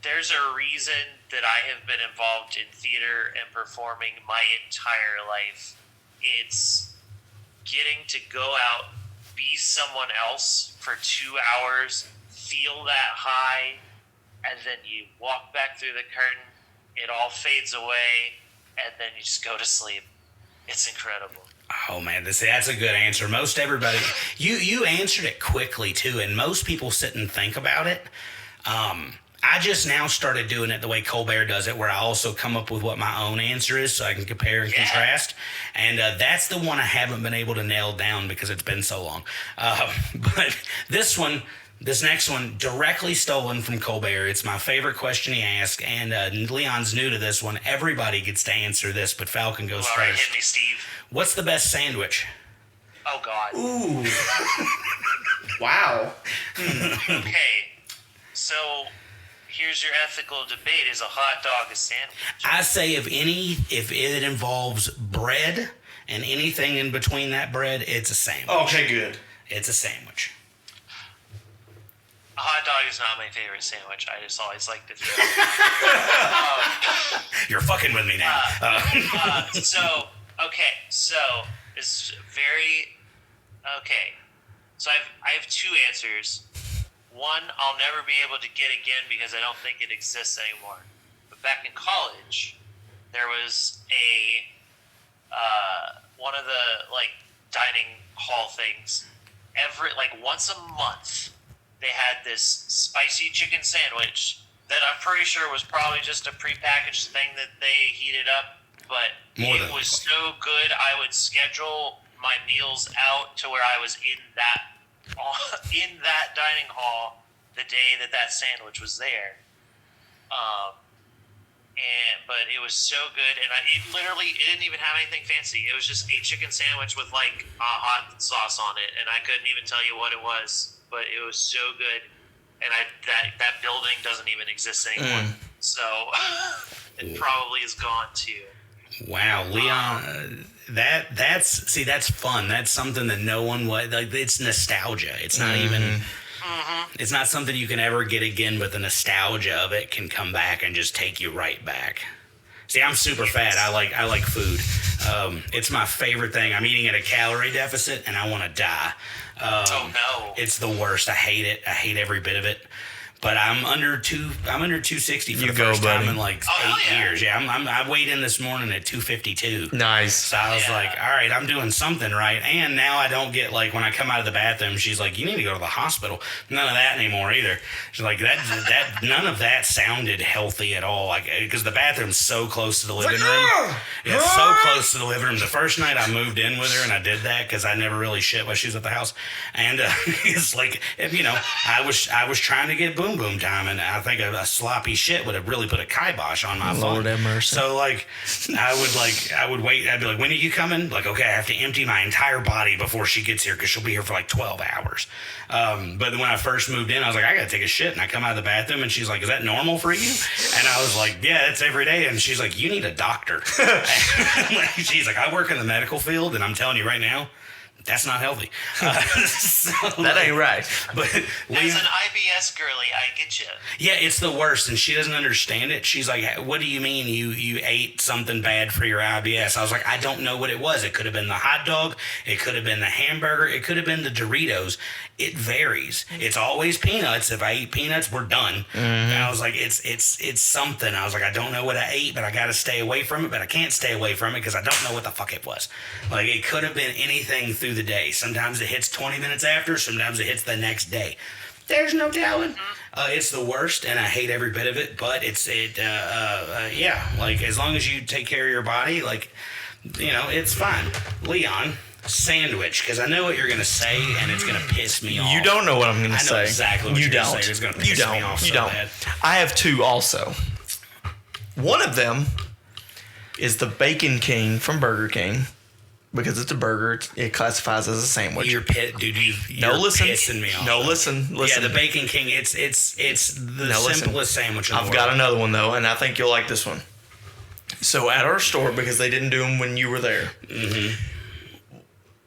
there's a reason that I have been involved in theater and performing my entire life. It's getting to go out, be someone else for 2 hours, feel that high, and then you walk back through the curtain, it all fades away, and then you just go to sleep. It's incredible. Oh man, that's a good answer. Most everybody, you answered it quickly too, and most people sit and think about it. I just now started doing it the way Colbert does it, where I also come up with what my own answer is so I can compare and contrast. And that's the one I haven't been able to nail down because it's been so long. But this next one, directly stolen from Colbert. It's my favorite question he asked, and Leon's new to this one. Everybody gets to answer this, but Falcon goes All right, first. hit me, Steve. What's the best sandwich? Oh, God. Ooh. Wow. Okay, so here's your ethical debate. Is a hot dog a sandwich? I say if it involves bread and anything in between that bread, it's a sandwich. Okay, good. It's a sandwich. A hot dog is not my favorite sandwich. I just always like to throw You're fucking with me now. So it's very... Okay. So I have two answers. One, I'll never be able to get again because I don't think it exists anymore. But back in college, there was one of the dining hall things. Once a month, they had this spicy chicken sandwich that I'm pretty sure was probably just a prepackaged thing that they heated up. But it was so good, I would schedule my meals out to where I was in that dining hall the day that sandwich was there. But it was so good, and it didn't even have anything fancy. It was just a chicken sandwich with a hot sauce on it, and I couldn't even tell you what it was, but it was so good. And that building doesn't even exist anymore, so it probably is gone too. Wow, Leon, that's fun. That's something that no one would it's nostalgia. It's not even. It's not something you can ever get again, but the nostalgia of it can come back and just take you right back. See, I'm super fat. I like food. It's my favorite thing. I'm eating at a calorie deficit, and I want to die. Oh no! It's the worst. I hate it. I hate every bit of it. But I'm under 260 for the first time in 8 years. Yeah, I weighed in this morning at 252. Nice. So I was like, all right, I'm doing something right. And now I don't get when I come out of the bathroom, she's like, you need to go to the hospital. None of that anymore either. She's like, that none of that sounded healthy at all. Because the bathroom's so close to the living room. Yeah, so close to the living room. The first night I moved in with her, and I did that because I never really shit while she was at the house. And it's I was trying to get boom time, and I think a sloppy shit would have really put a kibosh on my Lord phone. have mercy. So I would wait. I'd be like, when are you coming? Okay, I have to empty my entire body before she gets here because she'll be here for 12 hours. But when I first moved in, I was like, I gotta take a shit, and I come out of the bathroom, and she's like, is that normal for you? And I was like, yeah, it's every day. And she's like, you need a doctor. She's like, I work in the medical field, and I'm telling you right now, that's not healthy. That ain't right. But As an IBS girly, I get you. Yeah, it's the worst, and she doesn't understand it. She's like, what do you mean you ate something bad for your IBS? I was like, I don't know what it was. It could have been the hot dog. It could have been the hamburger. It could have been the Doritos. It varies. It's always peanuts. If I eat peanuts, we're done. And I was like, it's something. I was like, I don't know what I ate, but I got to stay away from it, but I can't stay away from it because I don't know what the fuck it was. It could have been anything through the day. Sometimes it hits 20 minutes after. Sometimes it hits the next day. There's no telling. It's the worst, and I hate every bit of it. But as long as you take care of your body, it's fine. Leon, sandwich, because I know what you're gonna say, and it's gonna piss me off. You don't know what I'm gonna say. I know exactly what you you're don't. gonna say. It's gonna piss me off so bad. I have two also. One of them is the Bacon King from Burger King. Because it's a burger, it classifies as a sandwich. You're pissing me off. No, listen. Yeah, the Bacon King. It's the simplest sandwich in the world. I've got another one though, and I think you'll like this one. So at our store, because they didn't do them when you were there,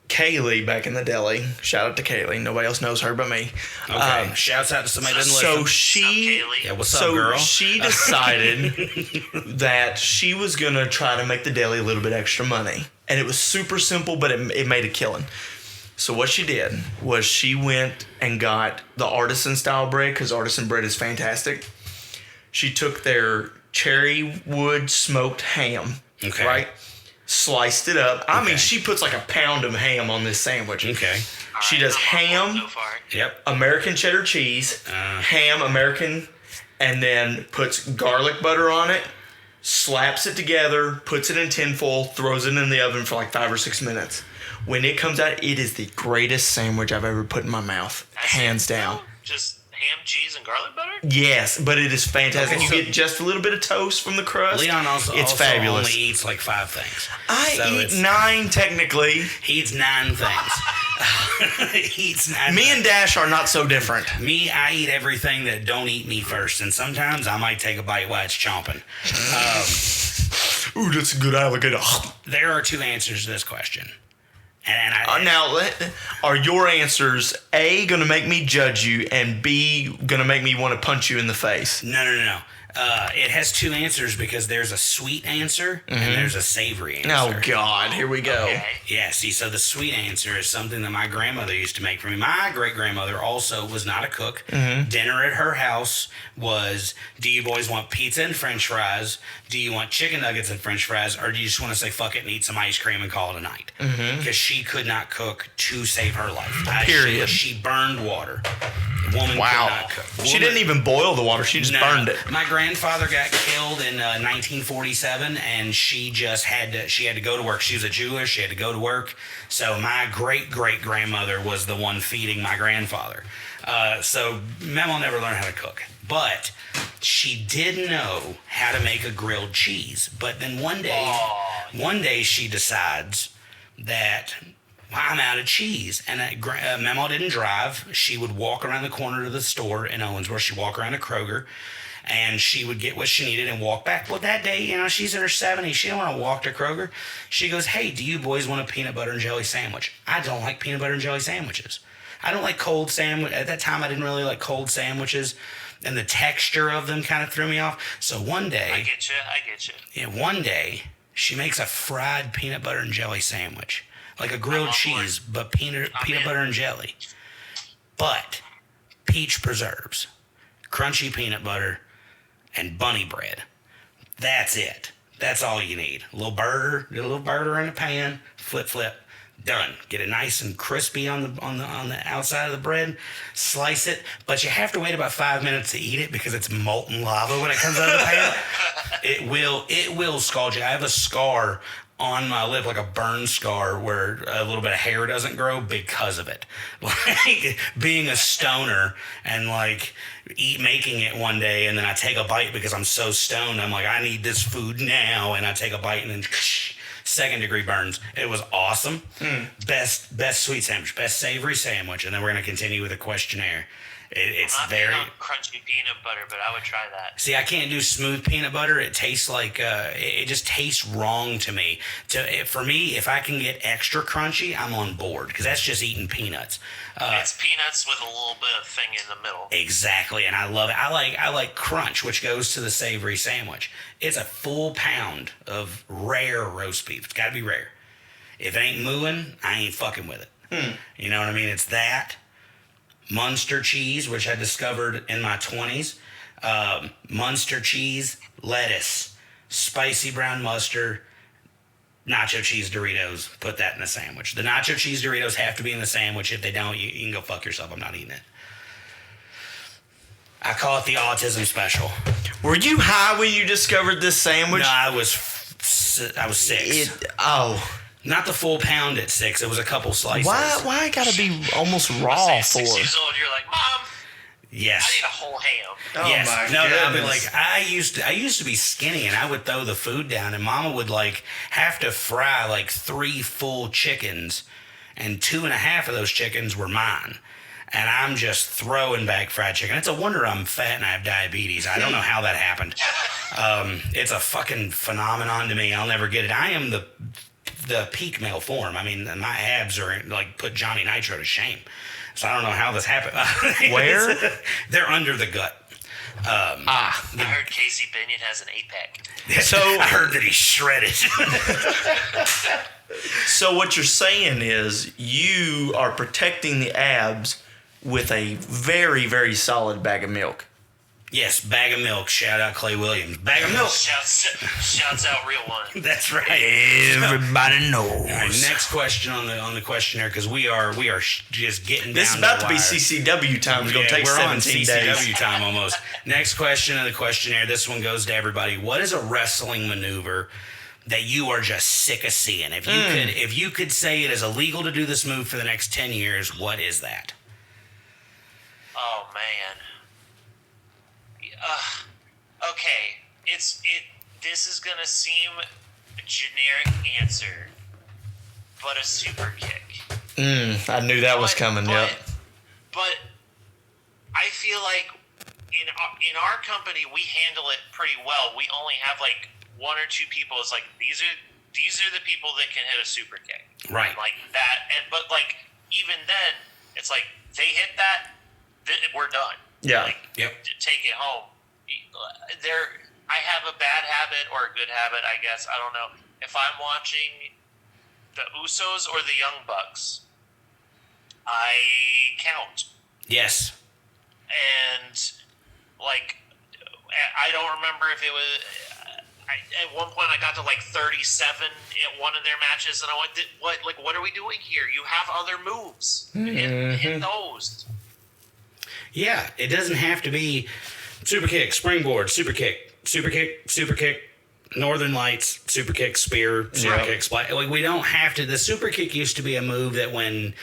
Kaylee back in the deli. Shout out to Kaylee. Nobody else knows her but me. Okay. Shouts out to somebody that doesn't listen. So she, Kaylee? Yeah, what's up, girl? She decided that she was gonna try to make the deli a little bit extra money. And it was super simple, but it made a killing. So what she did was she went and got the artisan style bread, because artisan bread is fantastic. She took their cherry wood smoked ham, right? Sliced it up. I mean, she puts a pound of ham on this sandwich. Okay. She does ham, Yep. American cheddar cheese, ham, American and then puts garlic butter on it, slaps it together, puts it in tinfoil, throws it in the oven for like 5 or 6 minutes. When it comes out, it is the greatest sandwich I've ever put in my mouth, hands down. Just ham, cheese, and garlic butter? Yes, but it is fantastic. Okay, You so- get just a little bit of toast from the crust. Leon it's also fabulous. only eats like 5 things. I eat it's- 9 technically. He eats 9 things. He eats 9 Me and Dash are not so different. Me, I eat everything that don't eat me first, and sometimes I might take a bite while it's chomping. Ooh, that's a good alligator. There are 2 answers to this question. And I, Now, are your answers A, going to make me judge you, and B, going to make me want to punch you in the face? No. It has 2 answers because there's a sweet answer and there's a savory answer. Oh, God. Here we go. Okay. Yeah, see, so the sweet answer is something that my grandmother used to make for me. My great-grandmother also was not a cook. Dinner at her house was, do you boys want pizza and french fries? Do you want chicken nuggets and french fries? Or do you just want to say fuck it and eat some ice cream and call it a night? Because she could not cook to save her life. Period. She burned water. The woman Wow. could not cook. She didn't even boil the water. She just burned it. My grandfather got killed in 1947, and she just had to go to work. She was a jeweler. She had to go to work. So my great-great-grandmother was the one feeding my grandfather. So Memo never learned how to cook. But she did know how to make a grilled cheese. But then one day she decides that I'm out of cheese. And Memo didn't drive. She would walk around the corner to the store in Owensboro. She'd walk around to Kroger, and she would get what she needed and walk back. Well, that day, she's in her 70s. She didn't want to walk to Kroger. She goes, hey, do you boys want a peanut butter and jelly sandwich? I don't like peanut butter and jelly sandwiches. I don't like cold sandwich. At that time, I didn't really like cold sandwiches, and the texture of them kind of threw me off. So one day... I get you. Yeah, one day, she makes a fried peanut butter and jelly sandwich. Like a grilled cheese, but peanut butter and jelly. But peach preserves, crunchy peanut butter, and bunny bread. That's it. That's all you need. Get a little burger in a pan, flip, done. Get it nice and crispy on the outside of the bread. Slice it, but you have to wait about 5 minutes to eat it because it's molten lava when it comes out of the pan. It will scald you. I have a scar on my lip, like a burn scar where a little bit of hair doesn't grow because of it. Like being a stoner and like making it one day, and then I take a bite because I'm so stoned. I'm like, I need this food now, and I take a bite, and then 2nd-degree burns. It was awesome. Best sweet sandwich, best savory sandwich, and then we're gonna continue with a questionnaire. It's I'm very not crunchy peanut butter, but I would try that. See, I can't do smooth peanut butter. It tastes like it just tastes wrong to me. For me, if I can get extra crunchy, I'm on board because that's just eating peanuts. It's peanuts with a little bit of thing in the middle. Exactly, and I love it. I like crunch, which goes to the savory sandwich. It's a full pound of rare roast beef. It's got to be rare. If it ain't mooing, I ain't fucking with it. You know what I mean? It's that. Munster cheese, which I discovered in my 20s. Munster cheese, lettuce, spicy brown mustard, nacho cheese Doritos. Put that in the sandwich. The nacho cheese Doritos have to be in the sandwich. If they don't, you can go fuck yourself. I'm not eating it. I call it the autism special. Were you high when you discovered this sandwich? No, I was 6. Not the full pound at 6. It was a couple slices. Why gotta be almost raw Say for? 6 years old, you're like, Mom, Yes. I need a whole ham. Oh Yes. my No, goodness. I mean, like I used to be skinny, and I would throw the food down, and Mama would like have to fry like 3 full chickens, and 2.5 of those chickens were mine. And I'm just throwing back fried chicken. It's a wonder I'm fat and I have diabetes. I don't know how that happened. It's a fucking phenomenon to me. I'll never get it. I am the peak male form. I mean, my abs are like put Johnny Nitro to shame. So I don't know how this happened. Where? They're under the gut. I heard Casey Binion has an 8-pack. So I heard that he's shredded. So what you're saying is you are protecting the abs with a very, very solid bag of milk. Yes, bag of milk. Shout out Clay Williams. Bag of milk. Shouts out real one. That's right. Everybody knows. All right, next question on the questionnaire, because we are just getting This is down about the to be wire. CCW time. It's going to take we're 17 on days. CCW time almost. Next question of the questionnaire. This one goes to everybody. What is a wrestling maneuver that you are just sick of seeing? If you could say it is illegal to do this move for the next 10 years, what is that? Oh man. Okay. This is gonna seem a generic answer, but a super kick. I knew that was coming. Yep. But I feel like in our company we handle it pretty well. We only have like one or two people. It's like these are the people that can hit a super kick. Right. Like that. But like even then, it's like they hit that, we're done. Yeah. Like, Yep. take it home. I have a bad habit or a good habit, I guess. I don't know. If I'm watching the Usos or the Young Bucks, I count. Yes. And like, I don't remember if it was. At one point, I got to like 37 at one of their matches, and I went, what are we doing here? You have other moves. Hit those. Yeah, it doesn't have to be super kick, springboard, super kick, Northern Lights, super kick, spear, super kick, splash. Like, we don't have to. The super kick used to be a move that when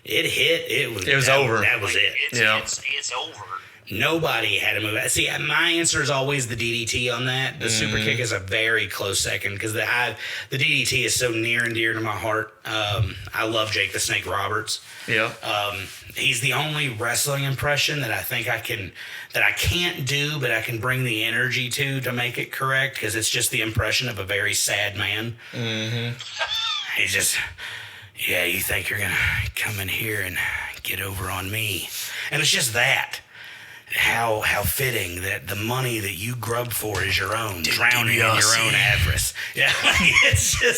it hit, it was over. That was it. It's over. Nobody had a move. See, my answer is always the DDT on that. The super kick is a very close second because the DDT is so near and dear to my heart. I love Jake the Snake Roberts. Yeah. He's the only wrestling impression that I think I can't do, but I can bring the energy to make it correct because it's just the impression of a very sad man. Mm-hmm. He's just, yeah, you think you're gonna come in here and get over on me, and it's just that. How fitting that the money that you grubbed for is your own, drowning in your own avarice. Yeah, you should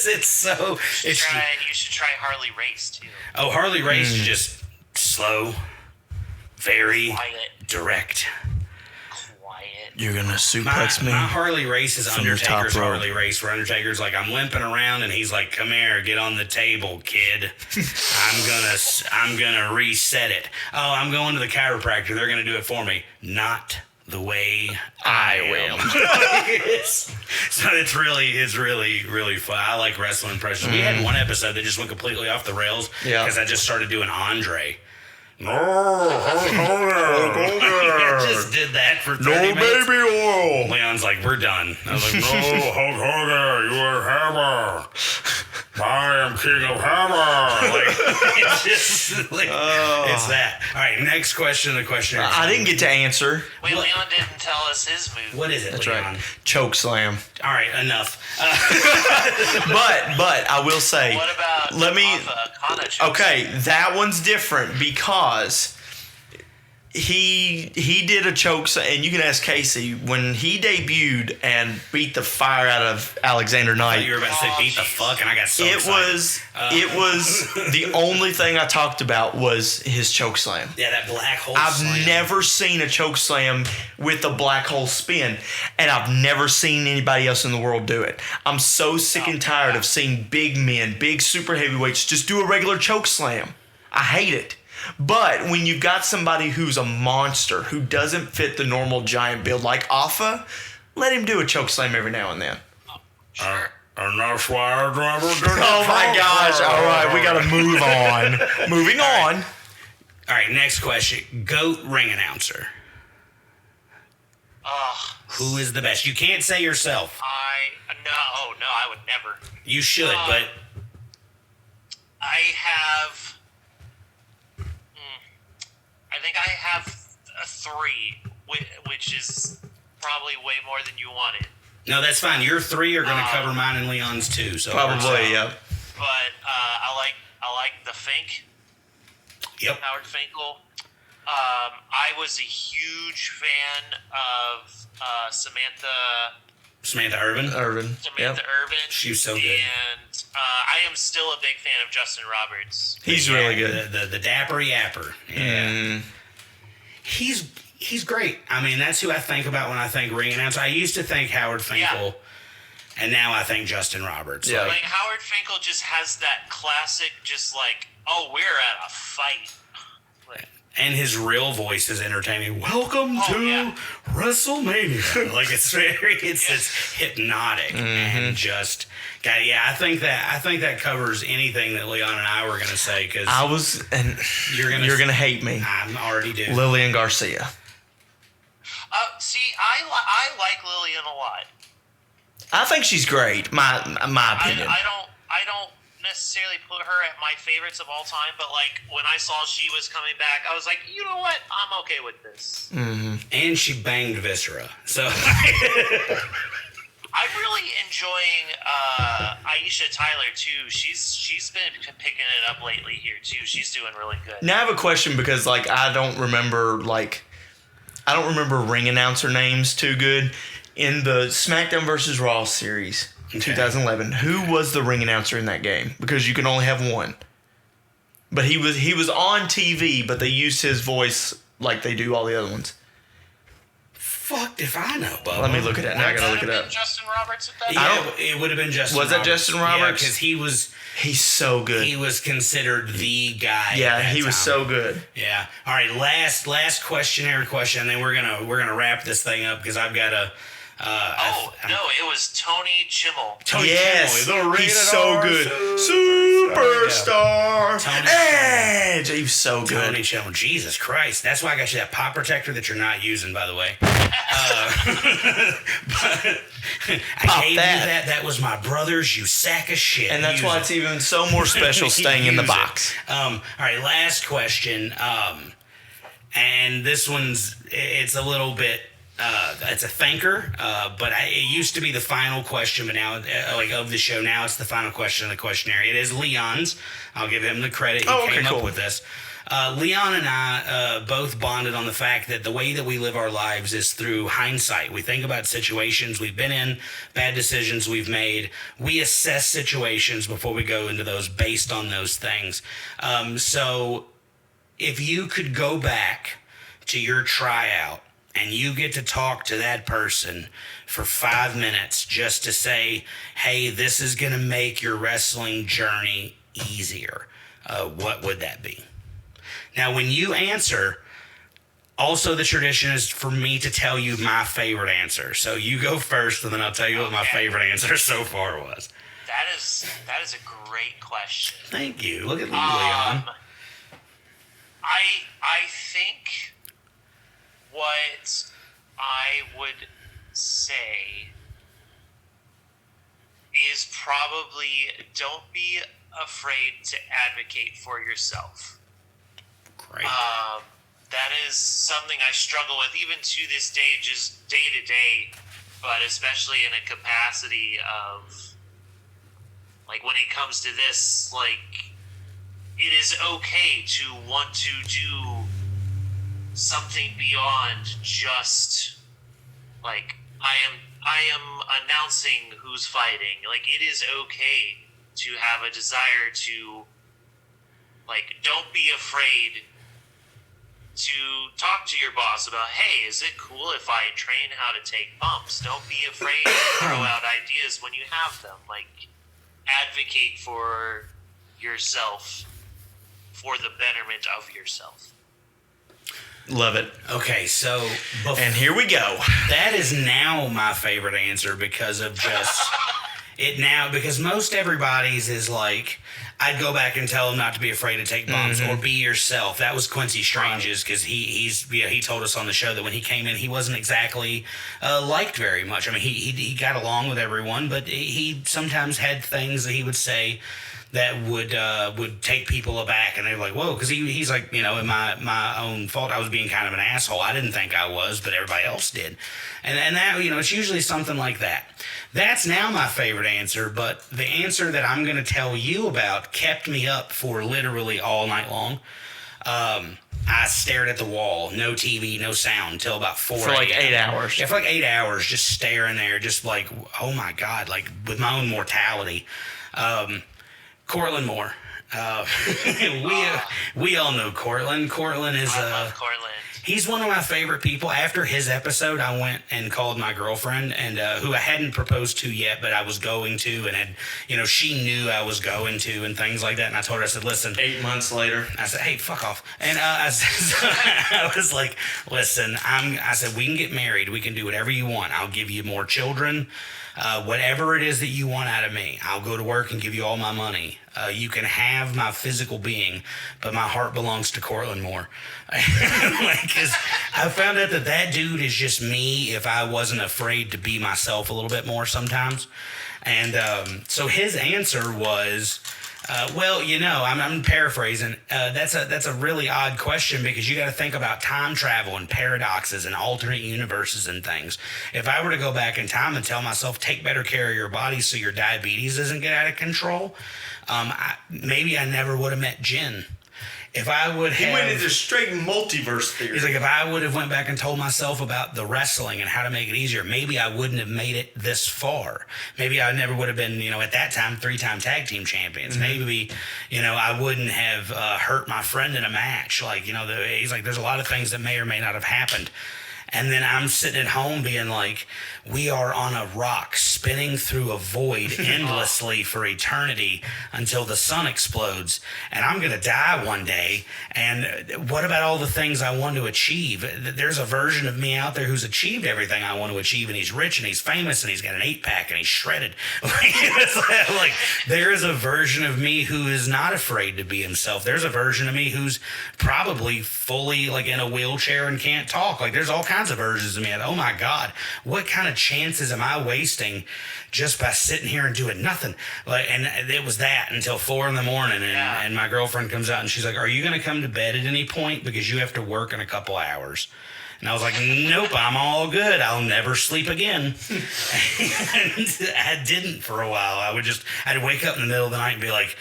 try Harley Race too. Oh, Harley Race is just slow, very Quiet. direct. You're going to suplex me. My Harley Race is from the top Undertaker's rope. Harley Race, where Undertaker's like, I'm limping around, and he's like, come here, get on the table, kid. I'm gonna reset it. Oh, I'm going to the chiropractor. They're gonna do it for me. Not the way I will. So it's really fun. I like wrestling impressions. We had one episode that just went completely off the rails because I just started doing Andre. I just did that for 30 minutes. baby oil. Leon's like, we're done. I was like, no, Hulk Hogan, you are Hammer. I am King of Hammer. Like, it's just like, it's that. All right, next question. The question. I didn't get to answer. Wait, Leon didn't tell us his move. What is it, That's Leon? right. Choke slam. All right, enough. But I will say. What about Kana choke? Okay, that one's different because he did a choke, and you can ask Casey when he debuted and beat the fire out of Alexander Knight. You were about to say beat the fuck, and I got so excited. It was the only thing I talked about was his choke slam. Yeah, that black hole. I've slam. never seen a choke slam with a black hole spin, and I've never seen anybody else in the world do it. I'm so sick and tired of seeing big men, big super heavyweights, just do a regular choke slam. I hate it. But when you've got somebody who's a monster, who doesn't fit the normal giant build like Alpha, let him do a choke slam every now and then. Sure. And that's why I never did Oh my gosh. All right, we got to move on. Moving on. All right, next question. GOAT ring announcer. Who is the best? You can't say yourself. No, I would never. You should, but I have. I think I have a 3, which is probably way more than you wanted. no, that's fine. Your 3 are going to cover mine and Leon's too. So Probably, yeah. But I like the Fink. Yep. Howard Finkel. I was a huge fan of Samantha Irvin. Irvin. Samantha Irvin. She was so good. And I am still a big fan of Justin Roberts. He's really good. The dapper yapper. Yeah. He's he's great. I mean, that's who I think about when I think ring announcer. I used to think Howard Finkel, and now I think Justin Roberts. Yeah. Like Howard Finkel just has that classic, just like, oh, we're at a fight. Like, and his real voice is entertaining. Welcome to WrestleMania. Like it's it's hypnotic and just. God, yeah, I think that covers anything that Leon and I were gonna say because you're gonna hate me. I'm already do. Lillian Garcia. See, I like Lillian a lot. I think she's great. My opinion. I don't necessarily put her at my favorites of all time, but like when I saw she was coming back, I was like, you know what? I'm okay with this. And she banged Viscera, so. I'm really enjoying Aisha Tyler too. She's been picking it up lately here too. She's doing really good. Now I have a question because like I don't remember ring announcer names too good. In the SmackDown vs. Raw series in 2011, who was the ring announcer in that game? Because you can only have one. But he was on TV, but they used his voice like they do all the other ones. Fucked if I know, Bubba. Let me look at it. Now I gotta look it up. Justin Roberts at that Yeah, it would have been Justin Was Roberts. that Justin Roberts? Because he's so good. he was considered the guy. Yeah, at that he was time. so good. Yeah. All right. Last questionnaire question, and then we're gonna wrap this thing up because I've got a. No, it was Tony Chimmel. Tony Yes, Kimmel, the rated he's so R good. Superstar Tony Edge. He's so good. Tony Chimmel. Jesus Christ. That's why I got you that pop protector that you're not using, by the way. But I gave you that. That was my brother's, you sack of shit. And that's Use why it. it's even so more special staying in the Use it. box. All right, last question. And this one's, it's a little bit, it's a thanker, but it used to be the final question, but now, of the show, now it's the final question of the questionnaire. It is Leon's. I'll give him the credit. He came up with this. Leon and I both bonded on the fact that the way that we live our lives is through hindsight. We think about situations we've been in, bad decisions we've made. We assess situations before we go into those based on those things. So if you could go back to your tryout and you get to talk to that person for 5 minutes just to say, hey, this is going to make your wrestling journey easier, what would that be? Now, when you answer, also the tradition is for me to tell you my favorite answer. So you go first, and then I'll tell you what my favorite answer so far was. That is a great question. Thank you. Look at Leon. I think what I would say is probably don't be afraid to advocate for yourself. Great. That is something I struggle with even to this day, just day to day, but especially in a capacity of, like, when it comes to this, like, it is okay to want to do something beyond just, like, I am announcing who's fighting. Like, it is okay to have a desire to, like, don't be afraid to talk to your boss about, hey, is it cool if I train how to take bumps? Don't be afraid to throw out ideas when you have them. Like, advocate for yourself, for the betterment of yourself. Love it. Okay, so... And here we go. That is now my favorite answer because of just... because most everybody's is like, I'd go back and tell them not to be afraid to take bumps or be yourself. That was Quincy Strange's because he told us on the show that when he came in, he wasn't exactly liked very much. I mean, he got along with everyone, but he sometimes had things that he would say that would take people aback, and they're like, whoa, because he's like, in my own fault, I was being kind of an asshole. I didn't think I was, but everybody else did. And that, it's usually something like that. That's now my favorite answer, but the answer that I'm going to tell you about kept me up for literally all night long. I stared at the wall, no TV, no sound, until about 4 For like 8 hours. Yeah, for like 8 hours, just staring there, just like, oh my God, like with my own mortality. Cortland Moore. We all know Cortland. Cortland is I love Cortland. He's one of my favorite people. After his episode, I went and called my girlfriend, and who I hadn't proposed to yet, but I was going to, and had, she knew I was going to, and things like that. And I told her, I said, listen. 8 months later. I said, hey, fuck off. And I was like, listen, I said, we can get married. We can do whatever you want. I'll give you more children. Whatever it is that you want out of me, I'll go to work and give you all my money. You can have my physical being, but my heart belongs to Cortland Moore. 'Cause I found out that dude is just me if I wasn't afraid to be myself a little bit more sometimes. And so his answer was, I'm paraphrasing. That's a really odd question because you got to think about time travel and paradoxes and alternate universes and things. If I were to go back in time and tell myself, take better care of your body so your diabetes doesn't get out of control, maybe I never would have met Jen. If I would have... He went into straight multiverse theory. He's like, if I would have went back and told myself about the wrestling and how to make it easier, maybe I wouldn't have made it this far. Maybe I never would have been, at that time, 3-time tag team champions. Mm-hmm. Maybe, I wouldn't have hurt my friend in a match. He's like, there's a lot of things that may or may not have happened. And then I'm sitting at home being like, we are on a rock spinning through a void endlessly for eternity until the sun explodes. And I'm going to die one day. And what about all the things I want to achieve? There's a version of me out there who's achieved everything I want to achieve. And he's rich and he's famous and he's got an 8-pack and he's shredded. There is a version of me who is not afraid to be himself. There's a version of me who's probably fully in a wheelchair and can't talk. There's all kinds of versions of me. Oh my God, what kind of chances am I wasting just by sitting here and doing nothing? And it was that until 4 a.m. and my girlfriend comes out and she's like, are you going to come to bed at any point because you have to work in a couple hours? And I was like, nope, I'm all good. I'll never sleep again. And I didn't for a while. I'd wake up in the middle of the night and be like,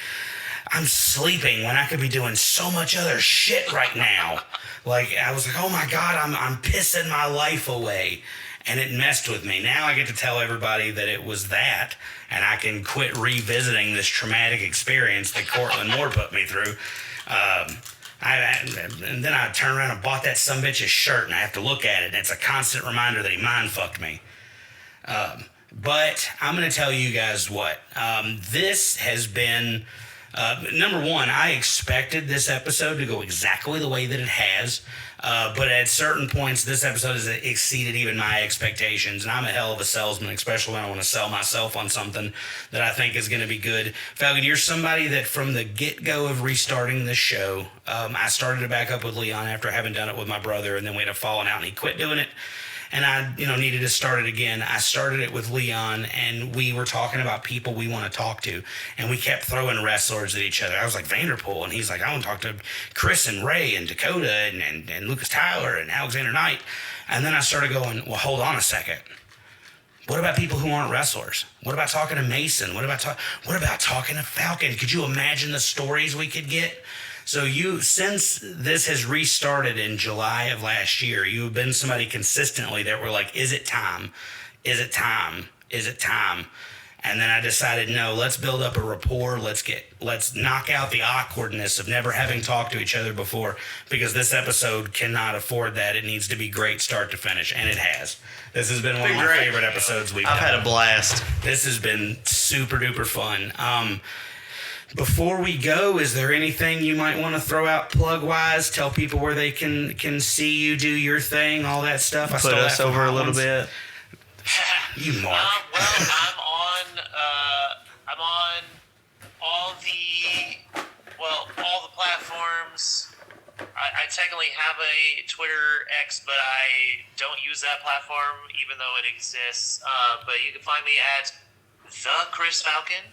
I'm sleeping when I could be doing so much other shit right now. I was like, oh my God, I'm pissing my life away. And it messed with me. Now I get to tell everybody that it was that, and I can quit revisiting this traumatic experience that Cortland Moore put me through. And then I turn around and bought that sumbitch's shirt, and I have to look at it, and it's a constant reminder that he mind-fucked me. But I'm going to tell you guys what. This has been... number one, I expected this episode to go exactly the way that it has, but at certain points, this episode has exceeded even my expectations, and I'm a hell of a salesman, especially when I want to sell myself on something that I think is going to be good. Falcon, you're somebody that from the get-go of restarting this show, I started to back up with Leon after having done it with my brother, and then we had a falling out, and he quit doing it. And I, needed to start it again. I started it with Leon, and we were talking about people we want to talk to. And we kept throwing wrestlers at each other. I was like, Vanderpool. And he's like, I want to talk to Chris and Ray and Dakota and Lucas Tyler and Alexander Knight. And then I started going, well, hold on a second. What about people who aren't wrestlers? What about talking to Mason? What about talking to Falcon? Could you imagine the stories we could get? So since this has restarted in July of last year, you have been somebody consistently that were like, is it time? Is it time? Is it time? And then I decided, no, let's build up a rapport. Let's knock out the awkwardness of never having talked to each other before, because this episode cannot afford that. It needs to be great start to finish, and it has. This has been one of my favorite episodes we've done. I've had a blast. This has been super duper fun. Before we go, is there anything you might want to throw out plug-wise? Tell people where they can see you do your thing, all that stuff. Put us over a little bit. You Mark. I'm on all the platforms. I technically have a Twitter X, but I don't use that platform, even though it exists. But you can find me at the Kris Falcon.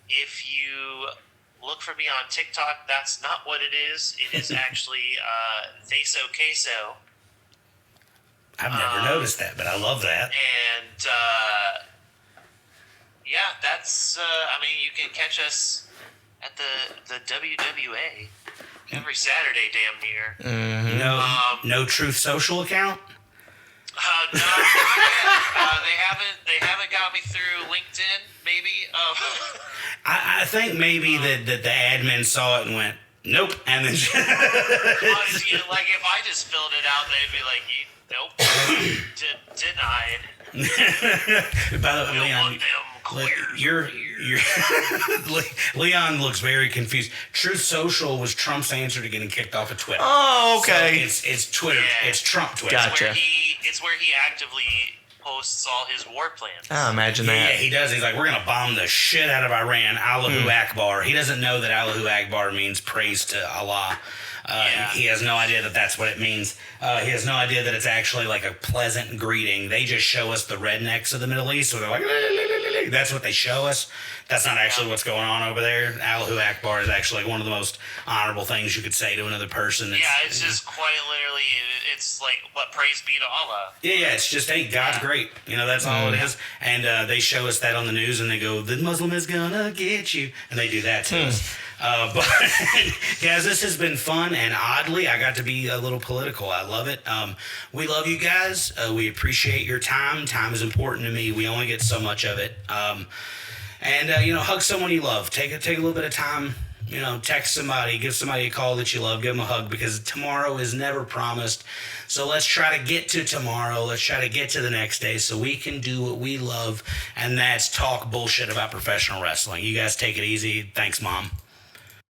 If you look for me on TikTok, that's not what it is. It is actually Queso Queso. I've never noticed that, but I love that. And that's. You can catch us at the WWA every Saturday, damn near. Mm-hmm. No Truth Social account. No, they haven't got me through LinkedIn. Maybe. I think maybe that the admin saw it and went, nope. And then Honestly, like if I just filled it out, they'd be like, nope, denied. by the way, We don't Leon, want them queers. you're Leon looks very confused. Truth Social was Trump's answer to getting kicked off of Twitter. Oh, okay. So it's Twitter. Yeah. It's Trump Twitter. Gotcha. It's where he actively posts all his war plans. Oh, imagine Yeah, that. he does. He's like, we're going to bomb the shit out of Iran. Allahu Akbar. He doesn't know that Allahu Akbar means praise to Allah. Yeah. He has no idea that that's what it means. He has no idea that it's actually like a pleasant greeting. They just show us the rednecks of the Middle East. So they're like, that's what they show us. That's not actually what's going on over there. Allahu Akbar is actually one of the most honorable things you could say to another person. It's just quite literally, it's like, what praise be to Allah. Yeah, it's just, hey, God's great. You know, that's all it is. And they show us that on the news, and they go, the Muslim is gonna get you. And they do that to us. But, guys, this has been fun, and oddly, I got to be a little political. I love it. We love you guys. We appreciate your time. Time is important to me. We only get so much of it. Hug someone you love. Take a little bit of time. Text somebody, give somebody a call that you love, give them a hug, because tomorrow is never promised. So let's try to get to tomorrow. Let's try to get to the next day so we can do what we love, and that's talk bullshit about professional wrestling. You guys take it easy. Thanks, Mom.